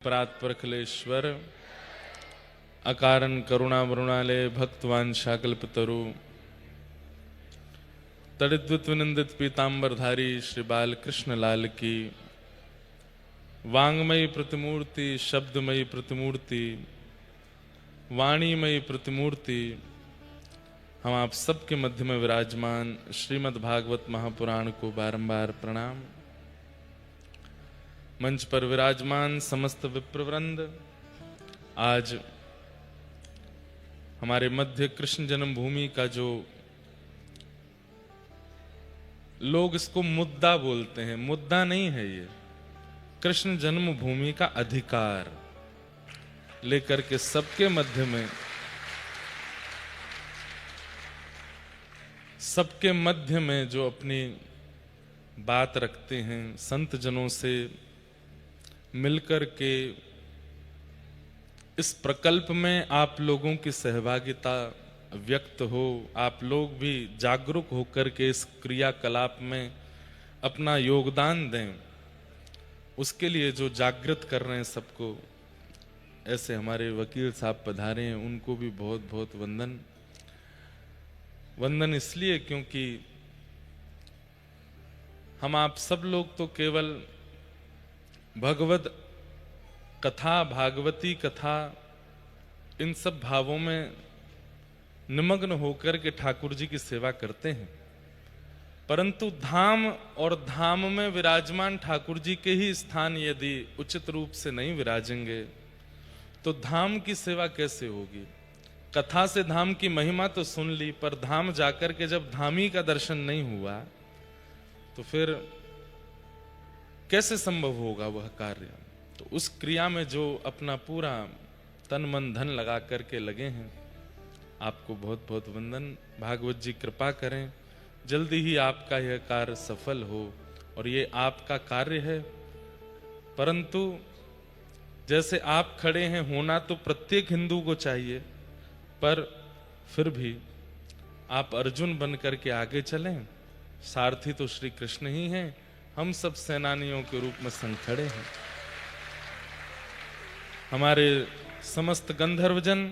परात्परखलेश्वर अकारण करुणा वरुणालय भक्तवान शाकल्पतरु तड़िद्वित विनंदित पीतांबरधारी श्री बाल कृष्ण लाल की वांगमयी प्रतिमूर्ति, शब्दमयी प्रतिमूर्ति, वाणीमयी प्रतिमूर्ति, हम आप सबके मध्य में विराजमान श्रीमद् भागवत महापुराण को बारंबार प्रणाम। मंच पर विराजमान समस्त विप्रवृंद, आज हमारे मध्य कृष्ण जन्मभूमि का जो लोग इसको मुद्दा बोलते हैं, मुद्दा नहीं है ये, कृष्ण जन्मभूमि का अधिकार लेकर के सबके मध्य में, सबके मध्य में जो अपनी बात रखते हैं, संत जनों से मिलकर के इस प्रकल्प में आप लोगों की सहभागिता व्यक्त हो, आप लोग भी जागरूक होकर के इस क्रियाकलाप में अपना योगदान दें, उसके लिए जो जागृत कर रहे हैं सबको, ऐसे हमारे वकील साहब पधारे हैं, उनको भी बहुत बहुत वंदन। वंदन इसलिए क्योंकि हम आप सब लोग तो केवल भगवद कथा, भागवती कथा, इन सब भावों में निमग्न होकर के ठाकुर जी की सेवा करते हैं, परंतु धाम और धाम में विराजमान ठाकुर जी के ही स्थान यदि उचित रूप से नहीं विराजेंगे तो धाम की सेवा कैसे होगी। कथा से धाम की महिमा तो सुन ली, पर धाम जाकर के जब धामी का दर्शन नहीं हुआ तो फिर कैसे संभव होगा वह कार्य। तो उस क्रिया में जो अपना पूरा तन मन धन लगा करके लगे हैं, आपको बहुत बहुत वंदन। भागवत जी कृपा करें, जल्दी ही आपका यह कार्य सफल हो, और ये आपका कार्य है, परंतु जैसे आप खड़े हैं, होना तो प्रत्येक हिंदू को चाहिए, पर फिर भी आप अर्जुन बन करके आगे चलें। सारथी तो श्री कृष्ण ही हैं, हम सब सेनानियों के रूप में संग खड़े हैं। हमारे समस्त गंधर्वजन,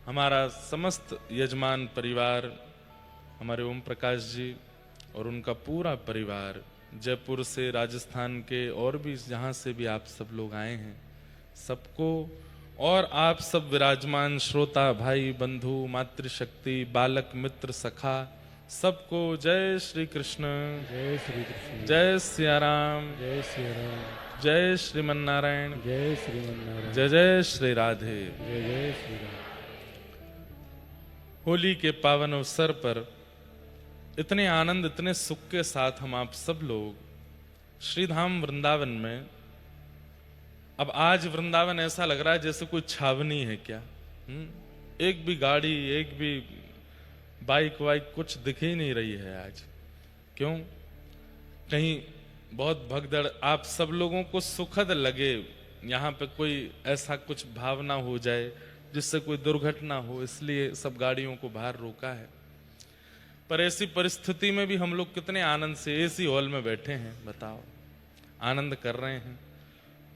हमारा समस्त यजमान परिवार, हमारे ओम प्रकाश जी और उनका पूरा परिवार, जयपुर से, राजस्थान के और भी जहाँ से भी आप सब लोग आए हैं, सबको, और आप सब विराजमान श्रोता भाई बंधु, मातृशक्ति, बालक मित्र सखा, सबको जय श्री कृष्ण, जय श्री कृष्ण, जय सिया राम, जय सिया राम, जय श्रीमन नारायण, जय श्रीमन नारायण, जय जय श्री राधे। जय जय श्री राम। होली के पावन अवसर पर इतने आनंद, इतने सुख के साथ हम आप सब लोग श्रीधाम वृंदावन में, अब आज वृंदावन ऐसा लग रहा है जैसे कोई छावनी है क्या। एक भी गाड़ी, एक भी बाइक वाइक कुछ दिख ही नहीं रही है आज। क्यों? कहीं बहुत भगदड़, आप सब लोगों को सुखद लगे, यहाँ पे कोई ऐसा कुछ भावना हो जाए जिससे कोई दुर्घटना हो, इसलिए सब गाड़ियों को बाहर रोका है। पर ऐसी परिस्थिति में भी हम लोग कितने आनंद से एसी हॉल में बैठे हैं, बताओ, आनंद कर रहे हैं,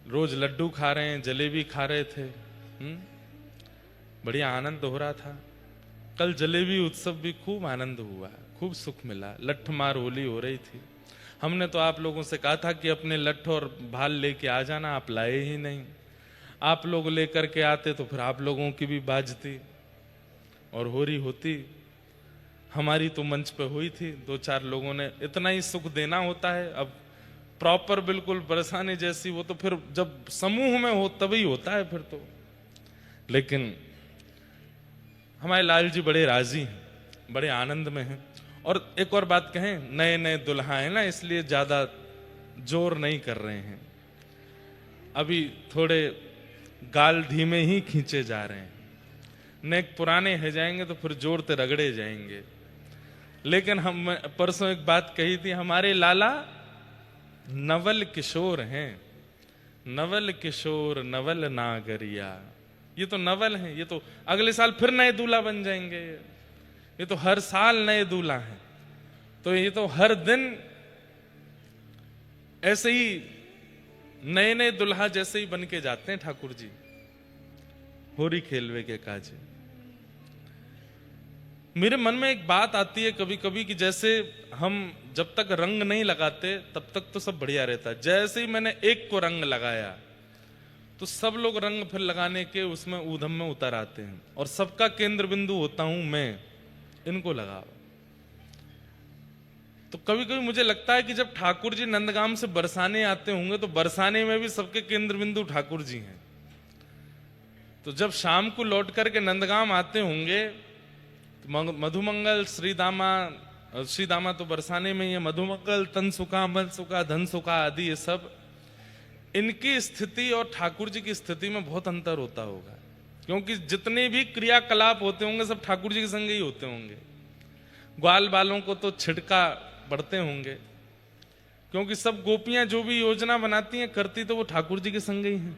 रोज लड्डू खा रहे हैं, जलेबी खा रहे थे, बढ़िया आनंद हो रहा था। कल जलेबी उत्सव भी खूब आनंद हुआ, खूब सुख मिला, लठमार होली हो रही थी। हमने तो आप लोगों से कहा था कि अपने लठ और भाल लेके आ जाना, आप लाए ही नहीं। आप लोग लेकर के आते तो फिर आप लोगों की भी बाजती और होरी होती। हमारी तो मंच पे हुई थी, दो चार लोगों ने, इतना ही सुख देना होता है। अब प्रॉपर बिल्कुल परेशानी जैसी, वो तो फिर जब समूह में हो तभी होता है फिर तो। लेकिन हमारे लाल जी बड़े राजी हैं, बड़े आनंद में हैं। और एक और बात कहें, नए नए दुल्हा हैं ना, इसलिए ज्यादा जोर नहीं कर रहे हैं, अभी थोड़े गाल धीमे ही खींचे जा रहे हैं। नेक पुराने हो जाएंगे तो फिर जोड़ते रगड़े जाएंगे। लेकिन हम परसों एक बात कही थी, हमारे लाला नवल किशोर हैं, नवल किशोर नवल नागरिया। ये तो नवल हैं, ये तो अगले साल फिर नए दूल्हा बन जाएंगे। ये तो हर साल नए दूल्हा हैं, तो ये तो हर दिन ऐसे ही नए नए दुल्हा जैसे ही बन के जाते हैं ठाकुर जी, होरी खेलवे के काजे। मेरे मन में एक बात आती है कभी कभी कि जैसे हम जब तक रंग नहीं लगाते तब तक तो सब बढ़िया रहता है, जैसे ही मैंने एक को रंग लगाया तो सब लोग रंग फिर लगाने के उसमें ऊधम में उतर आते हैं, और सबका केंद्र बिंदु होता हूं मैं, इनको लगाओ। तो कभी कभी मुझे लगता है कि जब ठाकुर जी नंदगाम से बरसाने आते होंगे तो बरसाने में भी सबके केंद्र बिंदु ठाकुर जी हैं। तो जब शाम को लौट करके नंदगाम आते होंगे तो मधुमंगल श्रीदामा तो बरसाने में ही है, मधुमंगल, तनसुका, मनसुका, धनसुका आदि ये सब, इनकी स्थिति और ठाकुर जी की स्थिति में बहुत अंतर होता होगा, क्योंकि जितने भी क्रियाकलाप होते होंगे सब ठाकुर जी के संग ही होते होंगे। ग्वाल बालों को तो छिड़का पड़ते होंगे, क्योंकि सब गोपियां जो भी योजना बनाती हैं करती तो वो ठाकुर जी के संग ही हैं।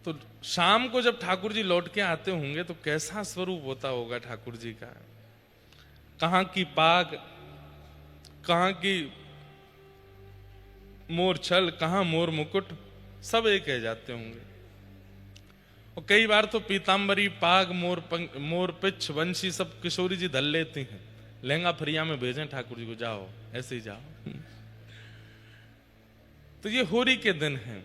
तो शाम को जब ठाकुर जी लौट के आते होंगे तो कैसा स्वरूप होता होगा ठाकुर जी का। कहां की पाग, कहां की मोर छल, कहां मोर मुकुट, सब एक कह जाते होंगे। और कई बार तो पीतांबरी, पाग, मोर पिछ, वंशी सब किशोरी जी धल लेती हैं, लहंगा फरिया में भेजें ठाकुर जी को, जाओ ऐसे ही जाओ। तो ये होरी के दिन हैं।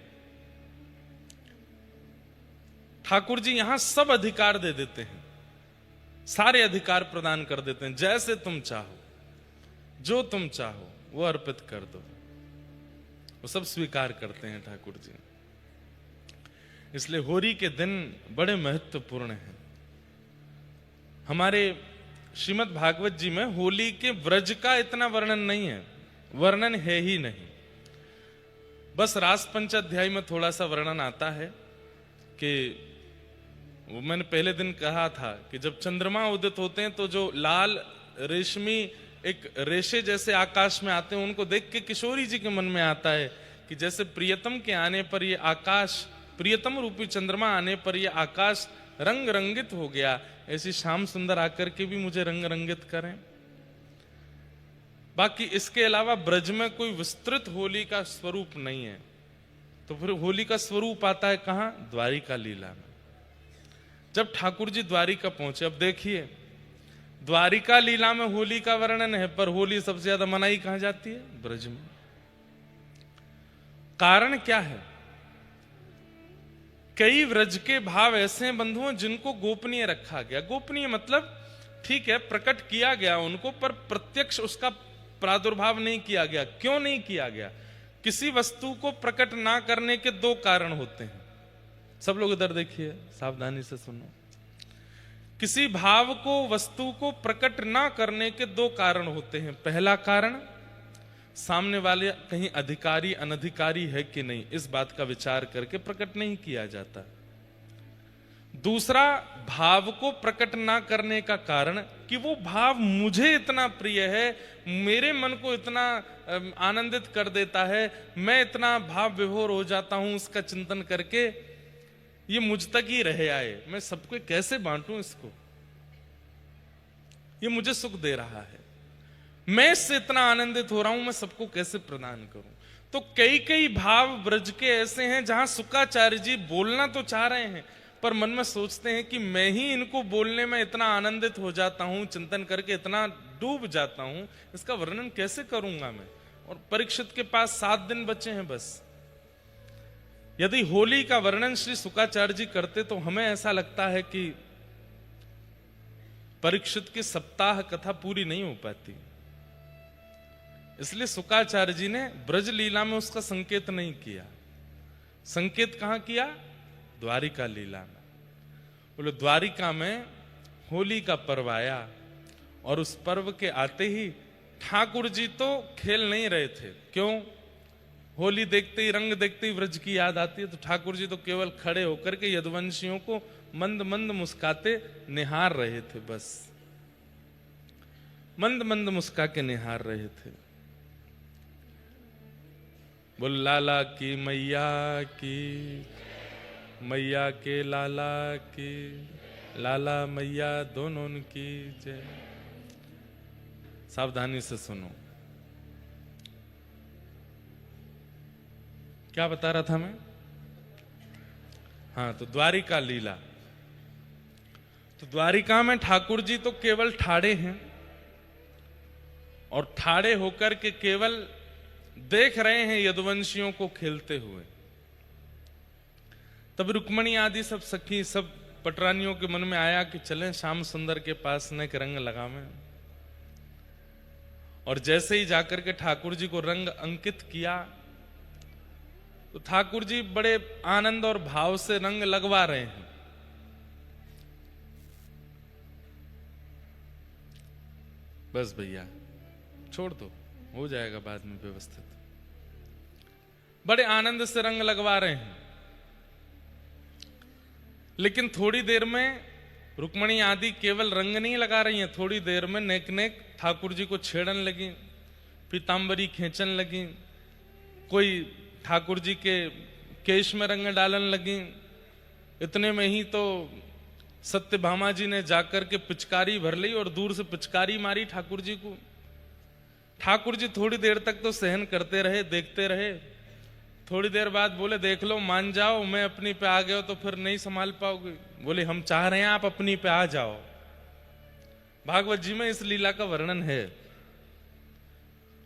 ठाकुर जी यहां सब अधिकार दे देते हैं, सारे अधिकार प्रदान कर देते हैं, जैसे तुम चाहो, जो तुम चाहो वो अर्पित कर दो, वो सब स्वीकार करते हैं ठाकुर जी। इसलिए होरी के दिन बड़े महत्वपूर्ण हैं। हमारे श्रीमद् भागवत जी में होली के व्रज का इतना वर्णन नहीं है, वर्णन है ही नहीं। बस रास पंचाध्याय में थोड़ा सा वर्णन आता है कि वो मैंने पहले दिन कहा था कि जब चंद्रमा उदित होते हैं तो जो लाल रेशमी एक रेशे जैसे आकाश में आते हैं, उनको देख के किशोरी जी के मन में आता है कि जैसे प्रियतम के आने पर ये आकाश, प्रियतम रूपी चंद्रमा आने पर ये आकाश रंग रंगित हो गया, ऐसी श्याम सुंदर आकर के भी मुझे रंग रंगित करें। बाकी इसके अलावा ब्रज में कोई विस्तृत होली का स्वरूप नहीं है। तो फिर होली का स्वरूप आता है कहां? द्वारिका लीला में। जब ठाकुर जी द्वारिका पहुंचे, अब देखिए द्वारिका लीला में होली का वर्णन है, पर होली सबसे ज्यादा मनाई कहां जाती है? ब्रज में। कारण क्या है? कई व्रज के भाव ऐसे हैं बंधुओं जिनको गोपनीय रखा गया। गोपनीय मतलब ठीक है प्रकट किया गया उनको, पर प्रत्यक्ष उसका प्रादुर्भाव नहीं किया गया। क्यों नहीं किया गया? किसी वस्तु को प्रकट ना करने के दो कारण होते हैं। सब लोग इधर देखिए, सावधानी से सुनो। किसी भाव को, वस्तु को प्रकट ना करने के दो कारण होते हैं। पहला कारण, सामने वाले कहीं अधिकारी अनधिकारी है कि नहीं, इस बात का विचार करके प्रकट नहीं किया जाता। दूसरा, भाव को प्रकट ना करने का कारण कि वो भाव मुझे इतना प्रिय है, मेरे मन को इतना आनंदित कर देता है, मैं इतना भाव विभोर हो जाता हूं उसका चिंतन करके, ये मुझ तक ही रह आए, मैं सबको कैसे बांटूं इसको, ये मुझे सुख दे रहा है, मैं इससे इतना आनंदित हो रहा हूं, मैं सबको कैसे प्रदान करूं। तो कई कई भाव ब्रज के ऐसे हैं जहां शुक्राचार्य जी बोलना तो चाह रहे हैं, पर मन में सोचते हैं कि मैं ही इनको बोलने में इतना आनंदित हो जाता हूं, चिंतन करके इतना डूब जाता हूं, इसका वर्णन कैसे करूंगा मैं। और परीक्षित के पास 7 दिन बचे हैं बस। यदि होली का वर्णन श्री शुक्राचार्य जी करते तो हमें ऐसा लगता है कि परीक्षित की सप्ताह कथा पूरी नहीं हो पाती। इसलिए शुक्राचार्य जी ने ब्रज लीला में उसका संकेत नहीं किया। संकेत कहां किया? द्वारिका लीला में। बोले द्वारिका में होली का पर्व आया, और उस पर्व के आते ही ठाकुर जी तो खेल नहीं रहे थे। क्यों? होली देखते ही, रंग देखते ही व्रज की याद आती है। तो ठाकुर जी तो केवल खड़े होकर के यदुवंशियों को मंद मंद मुस्काते निहार रहे थे, बस मंद मंद मुस्का के निहार रहे थे। बोल लाला की मैया की, मैया के लाला की, लाला मैया दोनों की जय। सावधानी से सुनो। क्या बता रहा था मैं? हाँ, तो द्वारिका लीला। तो द्वारिका में ठाकुर जी तो केवल ठाड़े हैं और ठाड़े होकर के केवल देख रहे हैं यदुवंशियों को खेलते हुए। तब रुक्मणी आदि सब सखी सब पटरानियों के मन में आया कि चलें श्याम सुंदर के पास न एक रंग लगावें। और जैसे ही जाकर के ठाकुर जी को रंग अंकित किया तो ठाकुर जी बड़े आनंद और भाव से रंग लगवा रहे हैं। बस भैया छोड़ दो, हो जाएगा बाद में व्यवस्थित। बड़े आनंद से रंग लगवा रहे हैं, लेकिन थोड़ी देर में रुक्मणी आदि केवल रंग नहीं लगा रही हैं, थोड़ी देर में नेक नेक ठाकुर जी को छेड़न लगी, पीतांबरी खींचन लगी, कोई ठाकुर जी के केश में रंग डालन लगी। इतने में ही तो सत्यभामा जी ने जाकर के पिचकारी भर ली और दूर से पिचकारी मारी ठाकुर जी को। ठाकुर जी थोड़ी देर तक तो सहन करते रहे, देखते रहे। थोड़ी देर बाद बोले देख लो, मान जाओ, मैं अपनी पे आ गया तो फिर नहीं संभाल पाओगे। बोले हम चाह रहे हैं आप अपनी पे आ जाओ। भागवत जी में इस लीला का वर्णन है।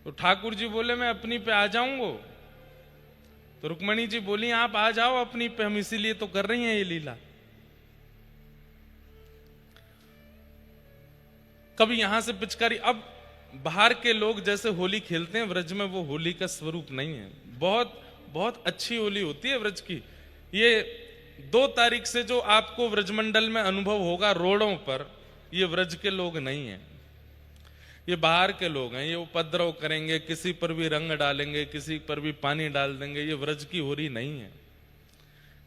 तो ठाकुर जी बोले मैं अपनी पे आ जाऊंगा। तो रुक्मणी जी बोली आप आ जाओ अपनी पे, हम इसीलिए तो कर रही हैं ये लीला। कभी यहां से पिचकारी। अब बाहर के लोग जैसे होली खेलते हैं, व्रज में वो होली का स्वरूप नहीं है। बहुत बहुत अच्छी होली होती है व्रज की। ये 2 तारीख से जो आपको व्रजमंडल में अनुभव होगा रोडों पर, ये व्रज के लोग नहीं है, ये बाहर के लोग हैं। ये उपद्रव करेंगे, किसी पर भी रंग डालेंगे, किसी पर भी पानी डाल देंगे। ये व्रज की होली नहीं है।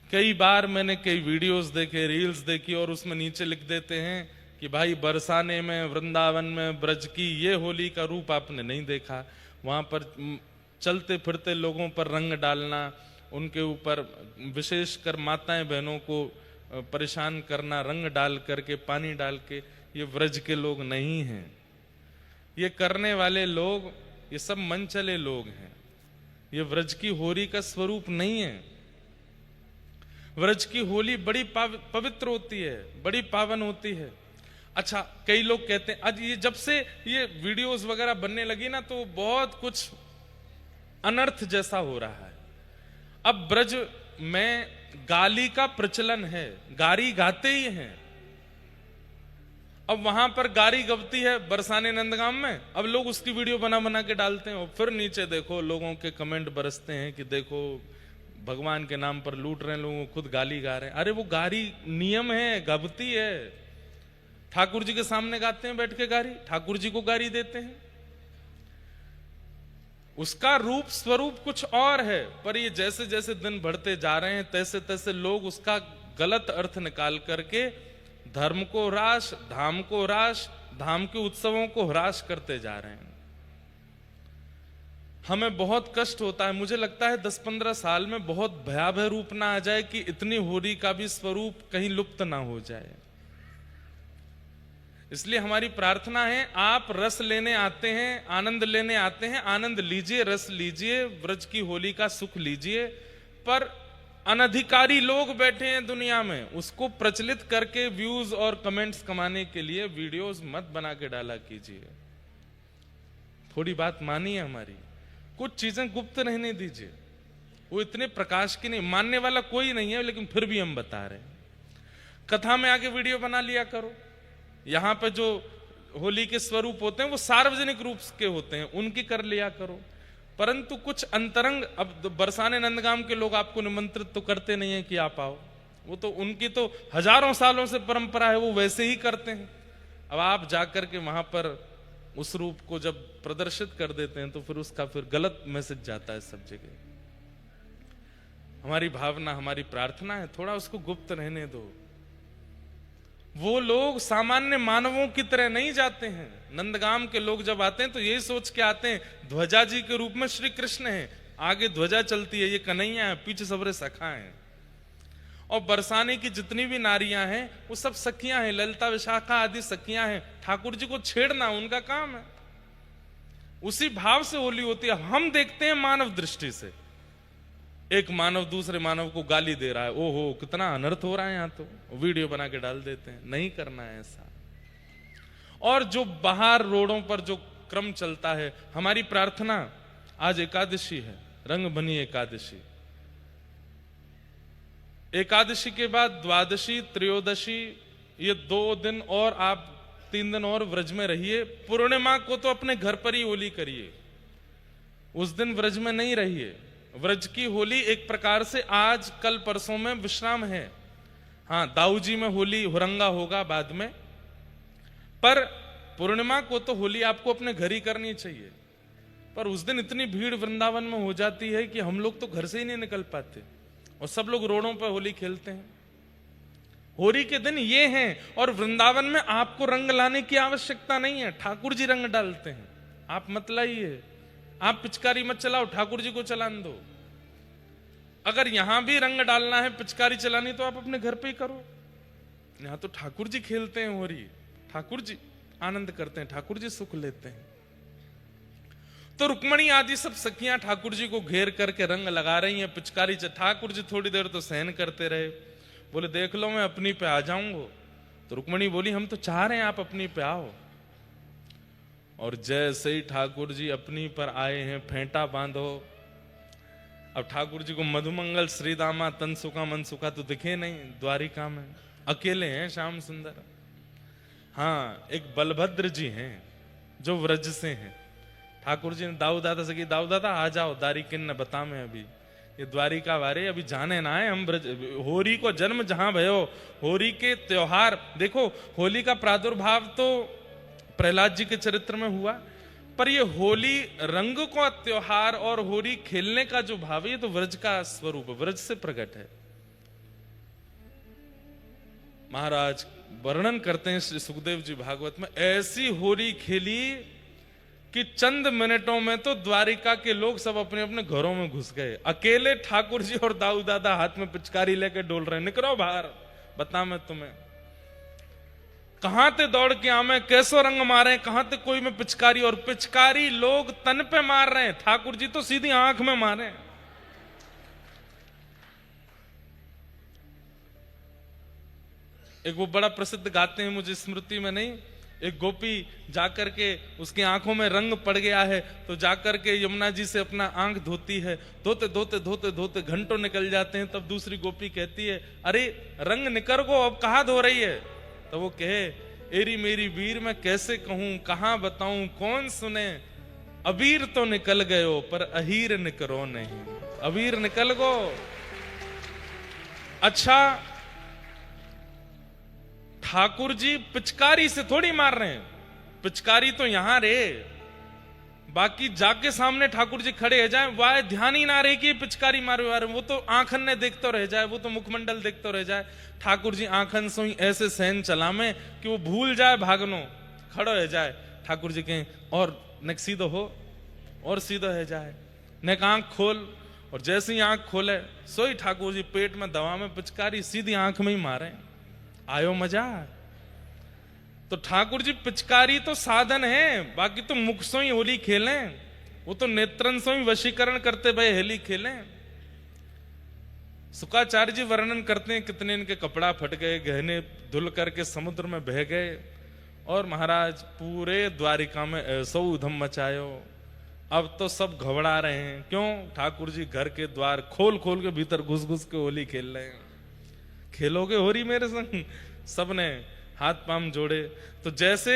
कई बार मैंने कई वीडियोस देखे, रील्स देखी, और उसमें नीचे लिख देते हैं कि भाई बरसाने में, वृंदावन में ब्रज की ये होली का रूप आपने नहीं देखा। वहां पर चलते फिरते लोगों पर रंग डालना, उनके ऊपर विशेषकर माताएं बहनों को परेशान करना, रंग डाल करके, पानी डाल के, ये व्रज के लोग नहीं हैं। ये करने वाले लोग ये सब मन चले लोग हैं। ये व्रज की होली का स्वरूप नहीं है। व्रज की होली बड़ी पवित्र होती है, बड़ी पावन होती है। अच्छा, कई लोग कहते हैं आज ये जब से ये वीडियोस वगैरह बनने लगी ना, तो बहुत कुछ अनर्थ जैसा हो रहा है। अब ब्रज में गाली का प्रचलन है, गारी गाते ही हैं। अब वहां पर गारी गबती है बरसाने नंदगाम में, अब लोग उसकी वीडियो बना बना के डालते हैं। और फिर नीचे देखो लोगों के कमेंट बरसते हैं कि देखो भगवान के नाम पर लूट रहे हैं लोगों, खुद गाली गा रहे हैं। अरे वो गारी नियम है, गबती है। ठाकुर जी के सामने गाते हैं बैठ के गारी, ठाकुर जी को गारी देते हैं। उसका रूप स्वरूप कुछ और है, पर ये जैसे जैसे दिन बढ़ते जा रहे हैं तैसे तैसे लोग उसका गलत अर्थ निकाल करके धर्म को ह्रास, धाम को ह्रास, धाम के उत्सवों को ह्रास करते जा रहे हैं। हमें बहुत कष्ट होता है। मुझे लगता है 10-15 साल में बहुत भयावह रूप ना आ जाए कि इतनी होली का भी स्वरूप कहीं लुप्त ना हो जाए। इसलिए हमारी प्रार्थना है, आप रस लेने आते हैं, आनंद लेने आते हैं, आनंद लीजिए, रस लीजिए, व्रज की होली का सुख लीजिए। पर अनधिकारी लोग बैठे हैं दुनिया में, उसको प्रचलित करके व्यूज और कमेंट्स कमाने के लिए वीडियोस मत बना के डाला कीजिए। थोड़ी बात मानिए हमारी, कुछ चीजें गुप्त रहने दीजिए। वो इतने प्रकाश की नहीं, मानने वाला कोई नहीं है, लेकिन फिर भी हम बता रहे हैं। कथा में आके वीडियो बना लिया करो। यहां पे जो होली के स्वरूप होते हैं वो सार्वजनिक रूप के होते हैं, उनकी कर लिया करो। परंतु कुछ अंतरंग, अब बरसाने नंदगाम के लोग आपको निमंत्रित तो करते नहीं है कि आप आओ, वो तो उनकी तो हजारों सालों से परंपरा है, वो वैसे ही करते हैं। अब आप जाकर के वहां पर उस रूप को जब प्रदर्शित कर देते हैं तो फिर उसका फिर गलत मैसेज जाता है सब जगह। हमारी भावना, हमारी प्रार्थना है, थोड़ा उसको गुप्त रहने दो। वो लोग सामान्य मानवों की तरह नहीं जाते हैं। नंदगाम के लोग जब आते हैं तो यही सोच के आते हैं ध्वजा जी के रूप में श्री कृष्ण है, आगे ध्वजा चलती है, ये कन्हैया है, पीछे सबरे सखा हैं। और बरसाने की जितनी भी नारियां हैं वो सब सखियां हैं, ललिता विशाखा आदि सखियां हैं। ठाकुर जी को छेड़ना उनका काम है। उसी भाव से होली होती है। हम देखते हैं मानव दृष्टि से, एक मानव दूसरे मानव को गाली दे रहा है, ओहो कितना अनर्थ हो रहा है, यहां तो वीडियो बना के डाल देते हैं। नहीं करना है ऐसा। और जो बाहर रोडों पर जो क्रम चलता है, हमारी प्रार्थना, आज एकादशी है, रंग बनी एकादशी, एकादशी के बाद द्वादशी, त्रयोदशी, ये 2 दिन और आप 3 दिन और व्रज में रहिए। पूर्णिमा को तो अपने घर पर ही होली करिए, उस दिन व्रज में नहीं रहिए। व्रज की होली एक प्रकार से आज कल परसों में विश्राम है। हाँ, दाऊजी में होली हुरंगा होगा बाद में, पर पूर्णिमा को तो होली आपको अपने घर ही करनी चाहिए। पर उस दिन इतनी भीड़ वृंदावन में हो जाती है कि हम लोग तो घर से ही नहीं निकल पाते और सब लोग रोडों पर होली खेलते हैं। होली के दिन ये हैं, और वृंदावन में आपको रंग लाने की आवश्यकता नहीं है, ठाकुर जी रंग डालते हैं। आप मत लाइए, आप पिचकारी मत चलाओ, ठाकुर जी को चलान दो। अगर यहां भी रंग डालना है, पिचकारी चलानी, तो आप अपने घर पे ही करो। यहां तो ठाकुर जी खेलते हैं होली, ठाकुर जी आनंद करते हैं, ठाकुर जी सुख लेते हैं। तो रुक्मणी आदि सब सखियां ठाकुर जी को घेर करके रंग लगा रही हैं, पिचकारी। ठाकुर जी थोड़ी देर तो सहन करते रहे, बोले देख लो मैं अपनी पे आ जाऊंगा। तो रुक्मणी बोली हम तो चाह रहे हैं आप अपनी पे आओ। और जैसे ही ठाकुर जी अपनी पर आए हैं, फेंटा बांधो। अब ठाकुर जी को मधुमंगल, श्रीदामा, तनसुका, मनसुका तो दिखे नहीं द्वारिका में, अकेले हैं श्याम सुंदर। हाँ, एक बलभद्र जी हैं जो व्रज से हैं। ठाकुर जी ने दाऊ दादा से कही, दाऊ दादा आ जाओ, दारिकिन ने बता में अभी ये द्वारिका वारे अभी जाने ना है हम ब्रज। होरी को जन्म जहां भयो, होरी के त्योहार देखो, होली का प्रादुर्भाव तो प्रहलाद जी के चरित्र में हुआ, पर ये होली रंग का त्योहार और होली खेलने का जो भाव है, ये तो व्रज का स्वरूप, व्रज से प्रकट है। महाराज वर्णन करते हैं श्री सुखदेव जी भागवत में, ऐसी होली खेली कि चंद मिनटों में तो द्वारिका के लोग सब अपने अपने घरों में घुस गए। अकेले ठाकुर जी और दाऊ दादा हाथ में पिचकारी लेकर डोल रहे हैं, निकलो बाहर, बता मैं तुम्हें कहां ते दौड़ के आमे, कैसो रंग मारे, कहां ते कोई में पिचकारी, और पिचकारी लोग तन पे मार रहे हैं, ठाकुर जी तो सीधी आंख में मारे। एक वो बड़ा प्रसिद्ध गाते हैं, मुझे स्मृति में नहीं, एक गोपी जाकर के उसकी आंखों में रंग पड़ गया है, तो जाकर के यमुना जी से अपना आंख धोती है, धोते धोते धोते धोते घंटों निकल जाते हैं। तब दूसरी गोपी कहती है, अरे रंग निकर गो, अब कहां धो रही है? तो वो कहे, एरी मेरी वीर मैं कैसे कहूं, कहां बताऊं, कौन सुने, अबीर तो निकल गयो पर अहीर निकरो नहीं, अबीर निकल गो। अच्छा, ठाकुर जी पिचकारी से थोड़ी मार रहे हैं, पिचकारी तो यहां रे, बाकी जाके सामने ठाकुर जी खड़े हो जाए, वह ध्यान ही ना रहे कि पिचकारी मारे, वो तो आंखन ने देखते रह जाए, वो तो मुखमंडल देखते रह जाए। ठाकुर जी आंखन से ही ऐसे सहन चलामे कि वो भूल जाए भागनो, खड़ो हो जाए। ठाकुर जी कहें, और नेक सीधो हो, और सीधो हो जाए, नेक आंख खोल, और जैसे ही आंख खोले सोई ठाकुर जी पेट में दवा में पिचकारी सीधी आंख में ही मारे। आयो मजा। तो ठाकुर जी पिचकारी तो साधन है, बाकी तो मुख सो ही होली खेलें, वो तो नेत्रन सो ही वशीकरण करते भाई होली खेलें। शुकाचार्य जी वर्णन करते हैं कितने इनके कपड़ा फट गए, गहने धुल करके समुद्र में बह गए, और महाराज पूरे द्वारिका में ऐसा उधम मचायो। अब तो सब घबरा रहे हैं, क्यों? ठाकुर जी घर के द्वार खोल खोल के भीतर घुस घुस के होली खेल रहे हैं। खेलोगे होली मेरे संग? सबने हाथ पांव जोड़े। तो जैसे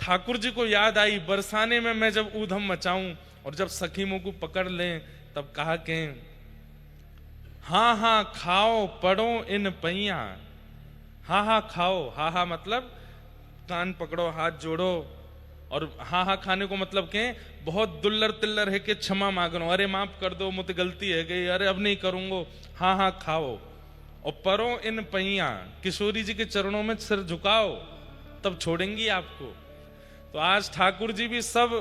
ठाकुर जी को याद आई, बरसाने में मैं जब ऊधम मचाऊं और जब सखी मुंह को पकड़ लें, तब कहा के हाँ हाँ खाओ पड़ो इन पैया, हाँ हाँ खाओ, हाँ हाँ मतलब कान पकड़ो, हाथ जोड़ो, और हाँ हाँ खाने को मतलब के बहुत दुल्लर तिल्लर है कि क्षमा मांगनो, अरे माफ कर दो मुझे गलती है गई, अरे अब नहीं करूंगो, हाँ हाँ खाओ, और परो इन पैया, किशोरी जी के चरणों में सिर झुकाओ, तब छोड़ेंगी आपको। तो आज ठाकुर जी भी सब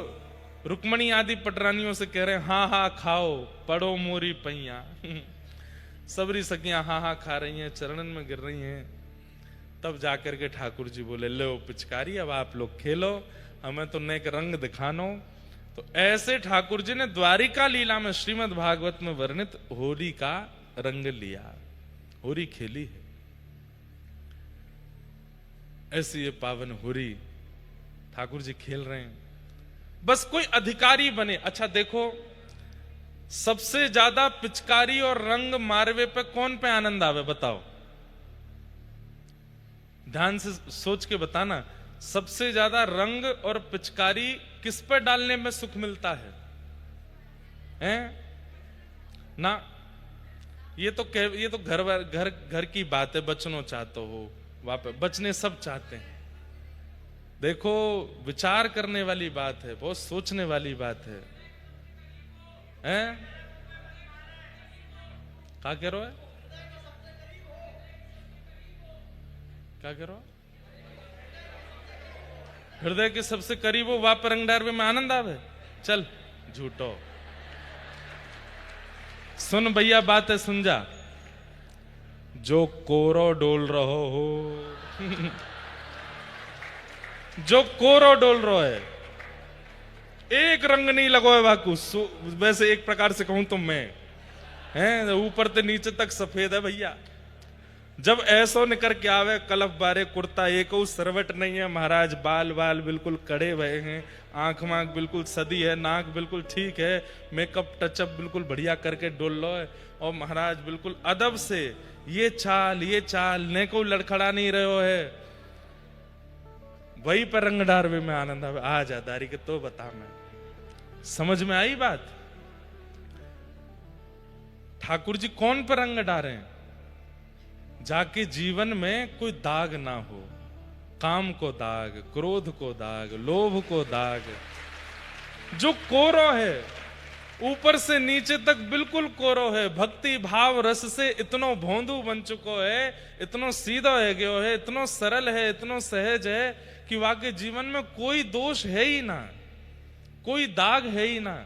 रुक्मणी आदि पटरानियों से कह रहे हैं, हाँ हाँ खाओ पड़ो मोरी पैया। सबरी सखियां हाँ हाँ खा रही हैं, चरणन में गिर रही हैं। तब जाकर के ठाकुर जी बोले, लो पिचकारी अब आप लोग खेलो, हमें तो नेक रंग दिखानो। तो ऐसे ठाकुर जी ने द्वारिका लीला में श्रीमद् भागवत में वर्णित होली का रंग लिया, होली खेली है। ऐसी ये पावन होली ठाकुर जी खेल रहे हैं। बस कोई अधिकारी बने। अच्छा देखो, सबसे ज्यादा पिचकारी और रंग मारवे पे कौन पे आनंद आवे, बताओ, ध्यान से सोच के बताना। सबसे ज्यादा रंग और पिचकारी किस पे डालने में सुख मिलता है? हैं? ना, ये तो घर की बात है। बचनो चाहते हो वापस, बचने सब चाहते हैं। देखो, विचार करने वाली बात है, बहुत सोचने वाली बात है। हैं? क्या कह रहे हो? क्या कह रहे हो? हृदय के सबसे करीब हो, वाप रंग डारवे में आनंद आवे। चल झूठो, सुन भैया, बात है, सुन जा। जो कोरो डोल रहो हो जो कोरो डोल रहो है, एक रंग नहीं लगो है वाकू। वैसे एक प्रकार से कहूं तो मैं, हैं, ऊपर से नीचे तक सफेद है भैया। जब ऐसो निकर के आवे कलफ बारे कुर्ता, एक सरवट नहीं है महाराज, बाल बाल बिल्कुल कड़े हुए हैं, आंख मांख बिल्कुल सदी है, नाक बिल्कुल ठीक है, मेकअप टचअप बिल्कुल बढ़िया करके डोल लो है, और महाराज बिल्कुल अदब से ये चाल ने को लड़खड़ा नहीं रहे है। वही पर रंग डारवे में आनंद आवे। आ जा दारी के तो बता, मैं समझ में आई बात। ठाकुर जी कौन पर रंग डारे हैं? जाके जीवन में कोई दाग ना हो, काम को दाग, क्रोध को दाग, लोभ को दाग। जो कोरो है, ऊपर से नीचे तक बिल्कुल कोरो है, भक्ति भाव रस से इतनो भोंदू बन चुको है, इतनो सीधा है गयो है, इतनो सरल है, इतनो सहज है कि वाकई जीवन में कोई दोष है ही ना, कोई दाग है ही ना।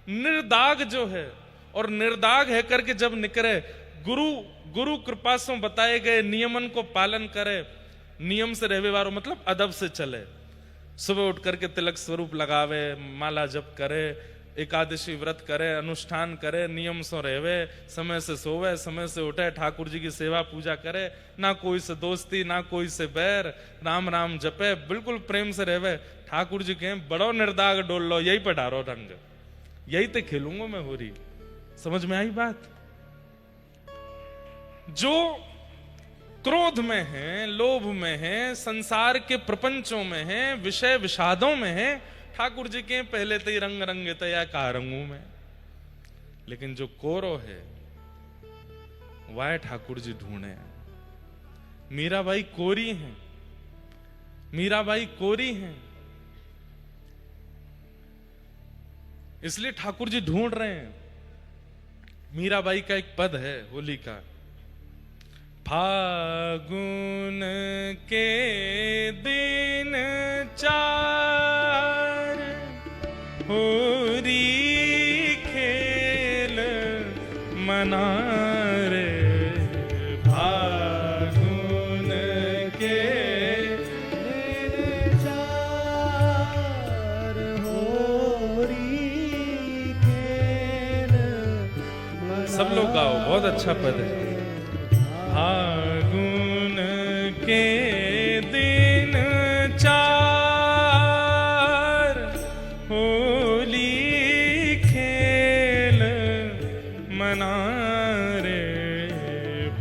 निर्दाग जो है, और निर्दाग है करके जब निकले, गुरु कृपा से बताए गए नियमन को पालन करे, नियम से रहवे वारो मतलब अदब से चले। सुबह उठ करके तिलक स्वरूप लगावे, माला जप करे, एकादशी व्रत करे, अनुष्ठान करे, नियम से रहवे, समय से सोवे, समय से उठे, ठाकुर जी की सेवा पूजा करे, ना कोई से दोस्ती, ना कोई से बैर, राम राम जपे, बिल्कुल प्रेम से रहवे। ठाकुर जी कहें बड़ो निर्दाग डोल लो, यही पे डारो रंग, यही तो खेलूंगा मैं होरी। समझ में आई बात? जो क्रोध में है, लोभ में है, संसार के प्रपंचों में है, विषय विषादों में है, ठाकुर जी के पहले तो ही रंग रंगे तया का रंगों में। लेकिन जो कोरो है, वह ठाकुर जी ढूंढे। मीराबाई कोरी हैं, मीराबाई कोरी हैं, इसलिए ठाकुर जी ढूंढ रहे हैं। मीराबाई का एक पद है होली का, फागुन के दिन 4 होरी खेल मना रे, फागुन के दिन 4 होरी खेल मना। सब लोग गाओ, बहुत अच्छा पद है। फागुन के दिन 4 होली खेल मना रे,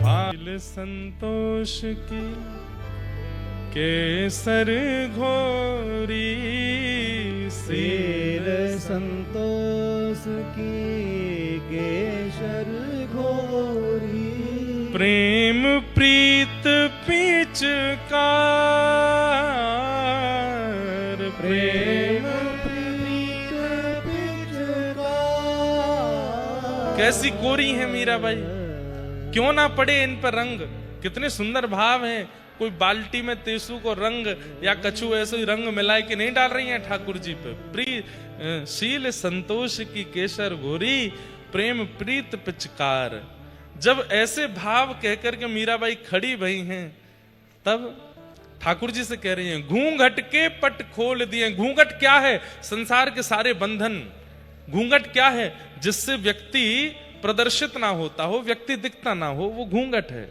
भाल संतोष की केसर घोरी, सील संतोष की केसर घोरी, प्रेम प्रीत पिचकार, प्रेम प्रीत पिचकार। कैसी कोरी है मीराबाई, क्यों ना पड़े इन पर रंग। कितने सुंदर भाव हैं। कोई बाल्टी में तेसु को रंग या कछू ऐसे ही रंग मिलाए के नहीं डाल रही हैं ठाकुर जी पे। शील संतोष की केसर घोरी, प्रेम प्रीत पिचकार। जब ऐसे भाव कहकर के मीराबाई खड़ी भई हैं, तब ठाकुर जी से कह रही हैं, घूंघट के पट खोल दिए। घूंघट क्या है? संसार के सारे बंधन। घूंघट क्या है? जिससे व्यक्ति प्रदर्शित ना होता हो, व्यक्ति दिखता ना हो, वो घूंघट है।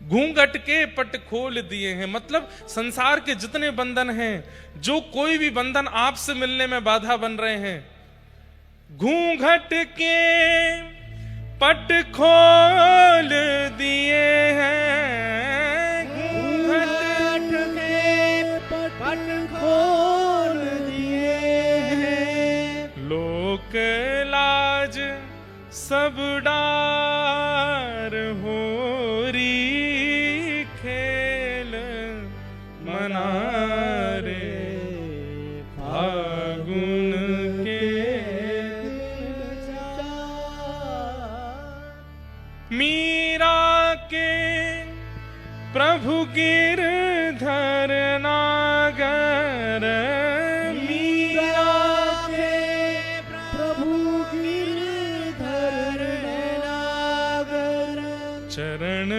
घूंघट के पट खोल दिए हैं, मतलब संसार के जितने बंधन हैं, जो कोई भी बंधन आपसे मिलने में बाधा बन रहे हैं, घूंघट के पट खोल दिए हैं। घूंघट के पट खोल दिए हैं। लोक लाज सब डार हो री खेल मना रे फागुन के। मीरा के प्रभु गिरधर नागर। मीरा के प्रभु गिरधर नागर। चरण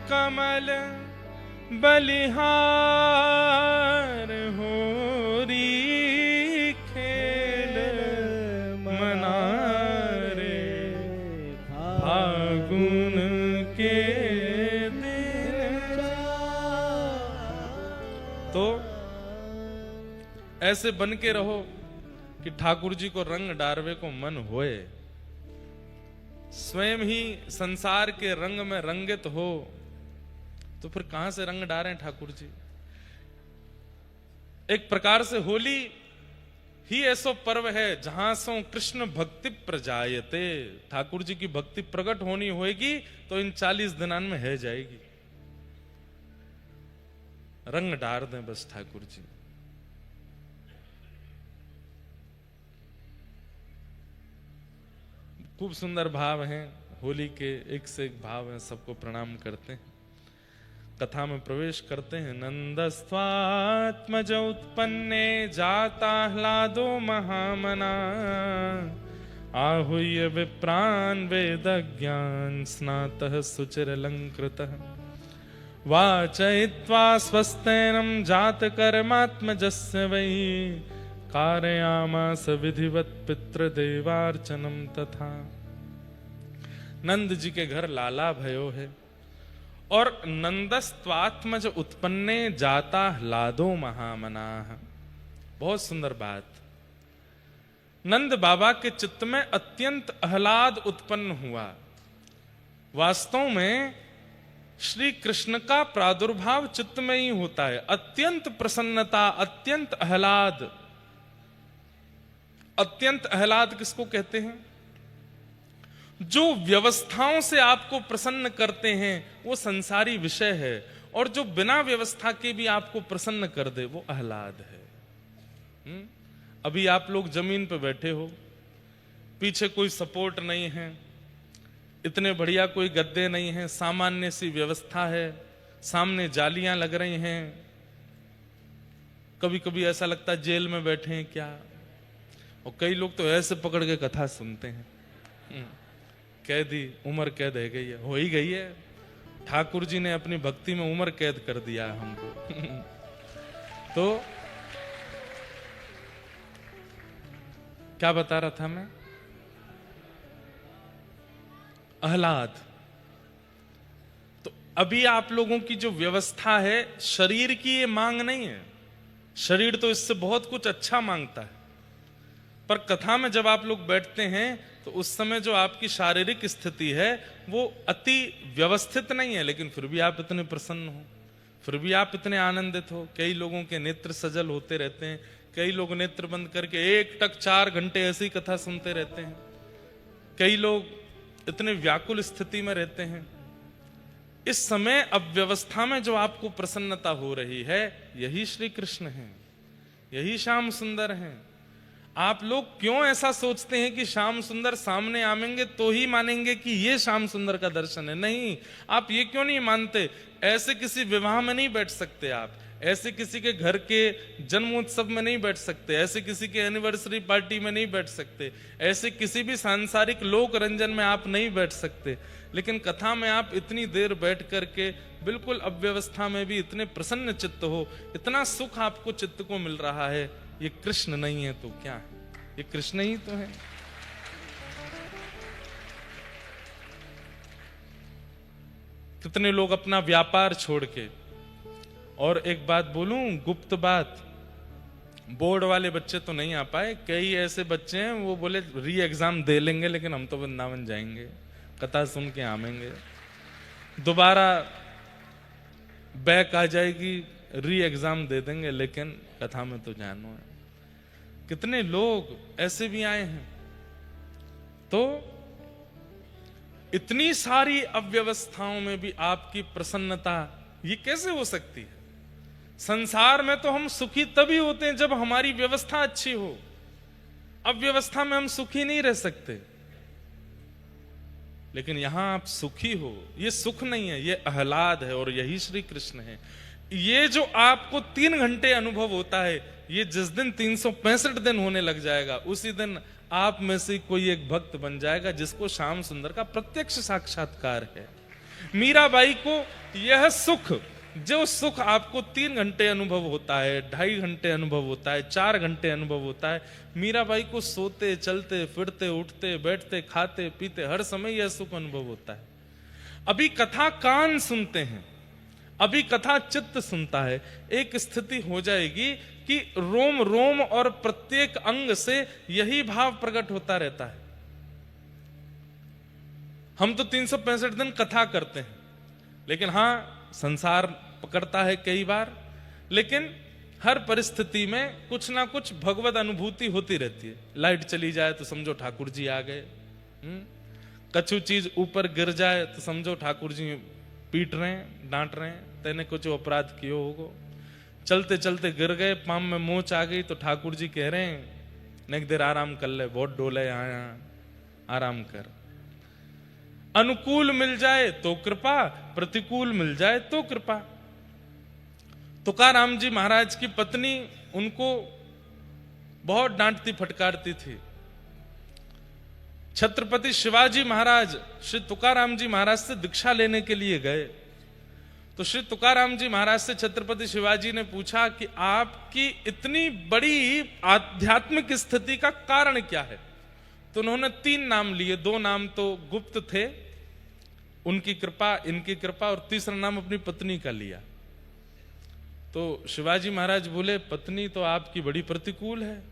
कमल बलिहार होरी खेल मना रे फागुन के दिन। तो ऐसे बन के रहो कि ठाकुर जी को रंग डारवे को मन होए, स्वयं ही संसार के रंग में रंगित हो, तो फिर कहां से रंग डारें ठाकुर जी। एक प्रकार से होली ही ऐसो पर्व है जहां सो कृष्ण भक्ति प्रजायते। ठाकुर जी की भक्ति प्रकट होनी होगी तो इन 40 दिनान में है जाएगी। रंग डार दें बस ठाकुर जी। खूब सुंदर भाव हैं होली के, एक से एक भाव हैं, सबको प्रणाम करते हैं। कथा में प्रवेश करते हैं। नंदस्त्वात्मज उत्पन्ने जाता ह्लादो महामना। आहूय विप्रान् वेदज्ञान स्नातः सुचिरलंकृतः। वाचयित्वा स्वस्तेनं जातकर्मात्मजस्य वै। कारयामास विधिवत पितृदेवार्चनम तथा। नंद जी के घर लाला भयो है और नंदस्त्वात्मज उत्पन्ने जाता ह्लादो महामनाः। बहुत सुंदर बात। नंद बाबा के चित्त में अत्यंत आह्लाद उत्पन्न हुआ। वास्तव में श्री कृष्ण का प्रादुर्भाव चित्त में ही होता है। अत्यंत प्रसन्नता, अत्यंत आह्लाद। अत्यंत आह्लाद किसको कहते हैं? जो व्यवस्थाओं से आपको प्रसन्न करते हैं वो संसारी विषय है, और जो बिना व्यवस्था के भी आपको प्रसन्न कर दे वो आह्लाद है। अभी आप लोग जमीन पे बैठे हो, पीछे कोई सपोर्ट नहीं है, इतने बढ़िया कोई गद्दे नहीं है, सामान्य सी व्यवस्था है, सामने जालियां लग रही हैं। कभी कभी ऐसा लगता है जेल में बैठे हैं क्या। और कई लोग तो ऐसे पकड़ के कथा सुनते हैं, कैदी, उम्र कैद है गई है, हो ही गई है। ठाकुर जी ने अपनी भक्ति में उम्र कैद कर दिया हमको। तो क्या बता रहा था मैं? आह्लाद। तो अभी आप लोगों की जो व्यवस्था है, शरीर की ये मांग नहीं है। शरीर तो इससे बहुत कुछ अच्छा मांगता है, पर कथा में जब आप लोग बैठते हैं तो उस समय जो आपकी शारीरिक स्थिति है वो अति व्यवस्थित नहीं है, लेकिन फिर भी आप इतने प्रसन्न हो, फिर भी आप इतने आनंदित हो। कई लोगों के नेत्र सजल होते रहते हैं, कई लोग नेत्र बंद करके एक टक 4 घंटे ऐसी कथा सुनते रहते हैं, कई लोग इतने व्याकुल स्थिति में रहते हैं। इस समय अव्यवस्था में जो आपको प्रसन्नता हो रही है, यही श्री कृष्ण है, यही श्याम सुंदर हैं। आप लोग क्यों ऐसा सोचते हैं कि श्याम सुंदर सामने आएंगे तो ही मानेंगे कि ये श्याम सुंदर का दर्शन है? नहीं, आप ये क्यों नहीं मानते? ऐसे किसी विवाह में नहीं बैठ सकते आप, ऐसे किसी के घर के जन्मोत्सव में नहीं बैठ सकते, ऐसे किसी के एनिवर्सरी पार्टी में नहीं बैठ सकते, ऐसे किसी भी सांसारिक लोक रंजन में आप नहीं बैठ सकते। लेकिन कथा में आप इतनी देर बैठ करके बिल्कुल अव्यवस्था में भी इतने प्रसन्न चित्त हो, इतना सुख आपको चित्त को मिल रहा है, ये कृष्ण नहीं है तो क्या है? ये कृष्ण ही तो है। कितने लोग अपना व्यापार छोड़ के, और एक बात बोलूं, गुप्त बात, बोर्ड वाले बच्चे तो नहीं आ पाए, कई ऐसे बच्चे हैं वो बोले री एग्जाम दे लेंगे लेकिन हम तो वृंदावन जाएंगे, कथा सुन के आवेंगे, दोबारा बैक आ जाएगी, री एग्जाम दे देंगे लेकिन कथा में तो जानो है। कितने लोग ऐसे भी आए हैं। तो इतनी सारी अव्यवस्थाओं में भी आपकी प्रसन्नता, ये कैसे हो सकती है? संसार में तो हम सुखी तभी होते हैं जब हमारी व्यवस्था अच्छी हो, अव्यवस्था में हम सुखी नहीं रह सकते। लेकिन यहां आप सुखी हो, ये सुख नहीं है, ये आह्लाद है, और यही श्री कृष्ण है। ये जो आपको 3 घंटे अनुभव होता है, ये जिस दिन 365 दिन होने लग जाएगा, उसी दिन आप में से कोई एक भक्त बन जाएगा जिसको श्याम सुंदर का प्रत्यक्ष साक्षात्कार है। मीराबाई को यह सुख, जो सुख आपको 3 घंटे अनुभव होता है, 2.5 घंटे अनुभव होता है, 4 घंटे अनुभव होता है, मीराबाई को सोते चलते फिरते उठते बैठते खाते पीते हर समय यह सुख अनुभव होता है। अभी कथा कान सुनते हैं, अभी कथा चित्त सुनता है, एक स्थिति हो जाएगी कि रोम रोम और प्रत्येक अंग से यही भाव प्रकट होता रहता है। हम तो 365 दिन कथा करते हैं, लेकिन हां संसार पकड़ता है कई बार, लेकिन हर परिस्थिति में कुछ ना कुछ भगवत अनुभूति होती रहती है। लाइट चली जाए तो समझो ठाकुर जी आ गए, कछु चीज ऊपर गिर जाए तो समझो ठाकुर जी पीट रहे हैं, डांट रहे हैं, तेने कुछ अपराध किए होगो। चलते चलते गिर गए, पाम में मोच आ गई तो ठाकुर जी कह रहे हैं नेक देर आराम कर ले, बहुत डोले यहाँ आराम कर। अनुकूल मिल जाए तो कृपा, प्रतिकूल मिल जाए तो कृपा। तुकाराम जी महाराज की पत्नी उनको बहुत डांटती फटकारती थी। छत्रपति शिवाजी महाराज श्री तुकाराम जी महाराज से दीक्षा लेने के लिए गए, तो श्री तुकाराम जी महाराज से छत्रपति शिवाजी ने पूछा कि आपकी इतनी बड़ी आध्यात्मिक स्थिति का कारण क्या है? तो उन्होंने 3 नाम लिए, 2 नाम तो गुप्त थे, उनकी कृपा, इनकी कृपा, और तीसरा नाम अपनी पत्नी का लिया। तो शिवाजी महाराज बोले पत्नी तो आपकी बड़ी प्रतिकूल है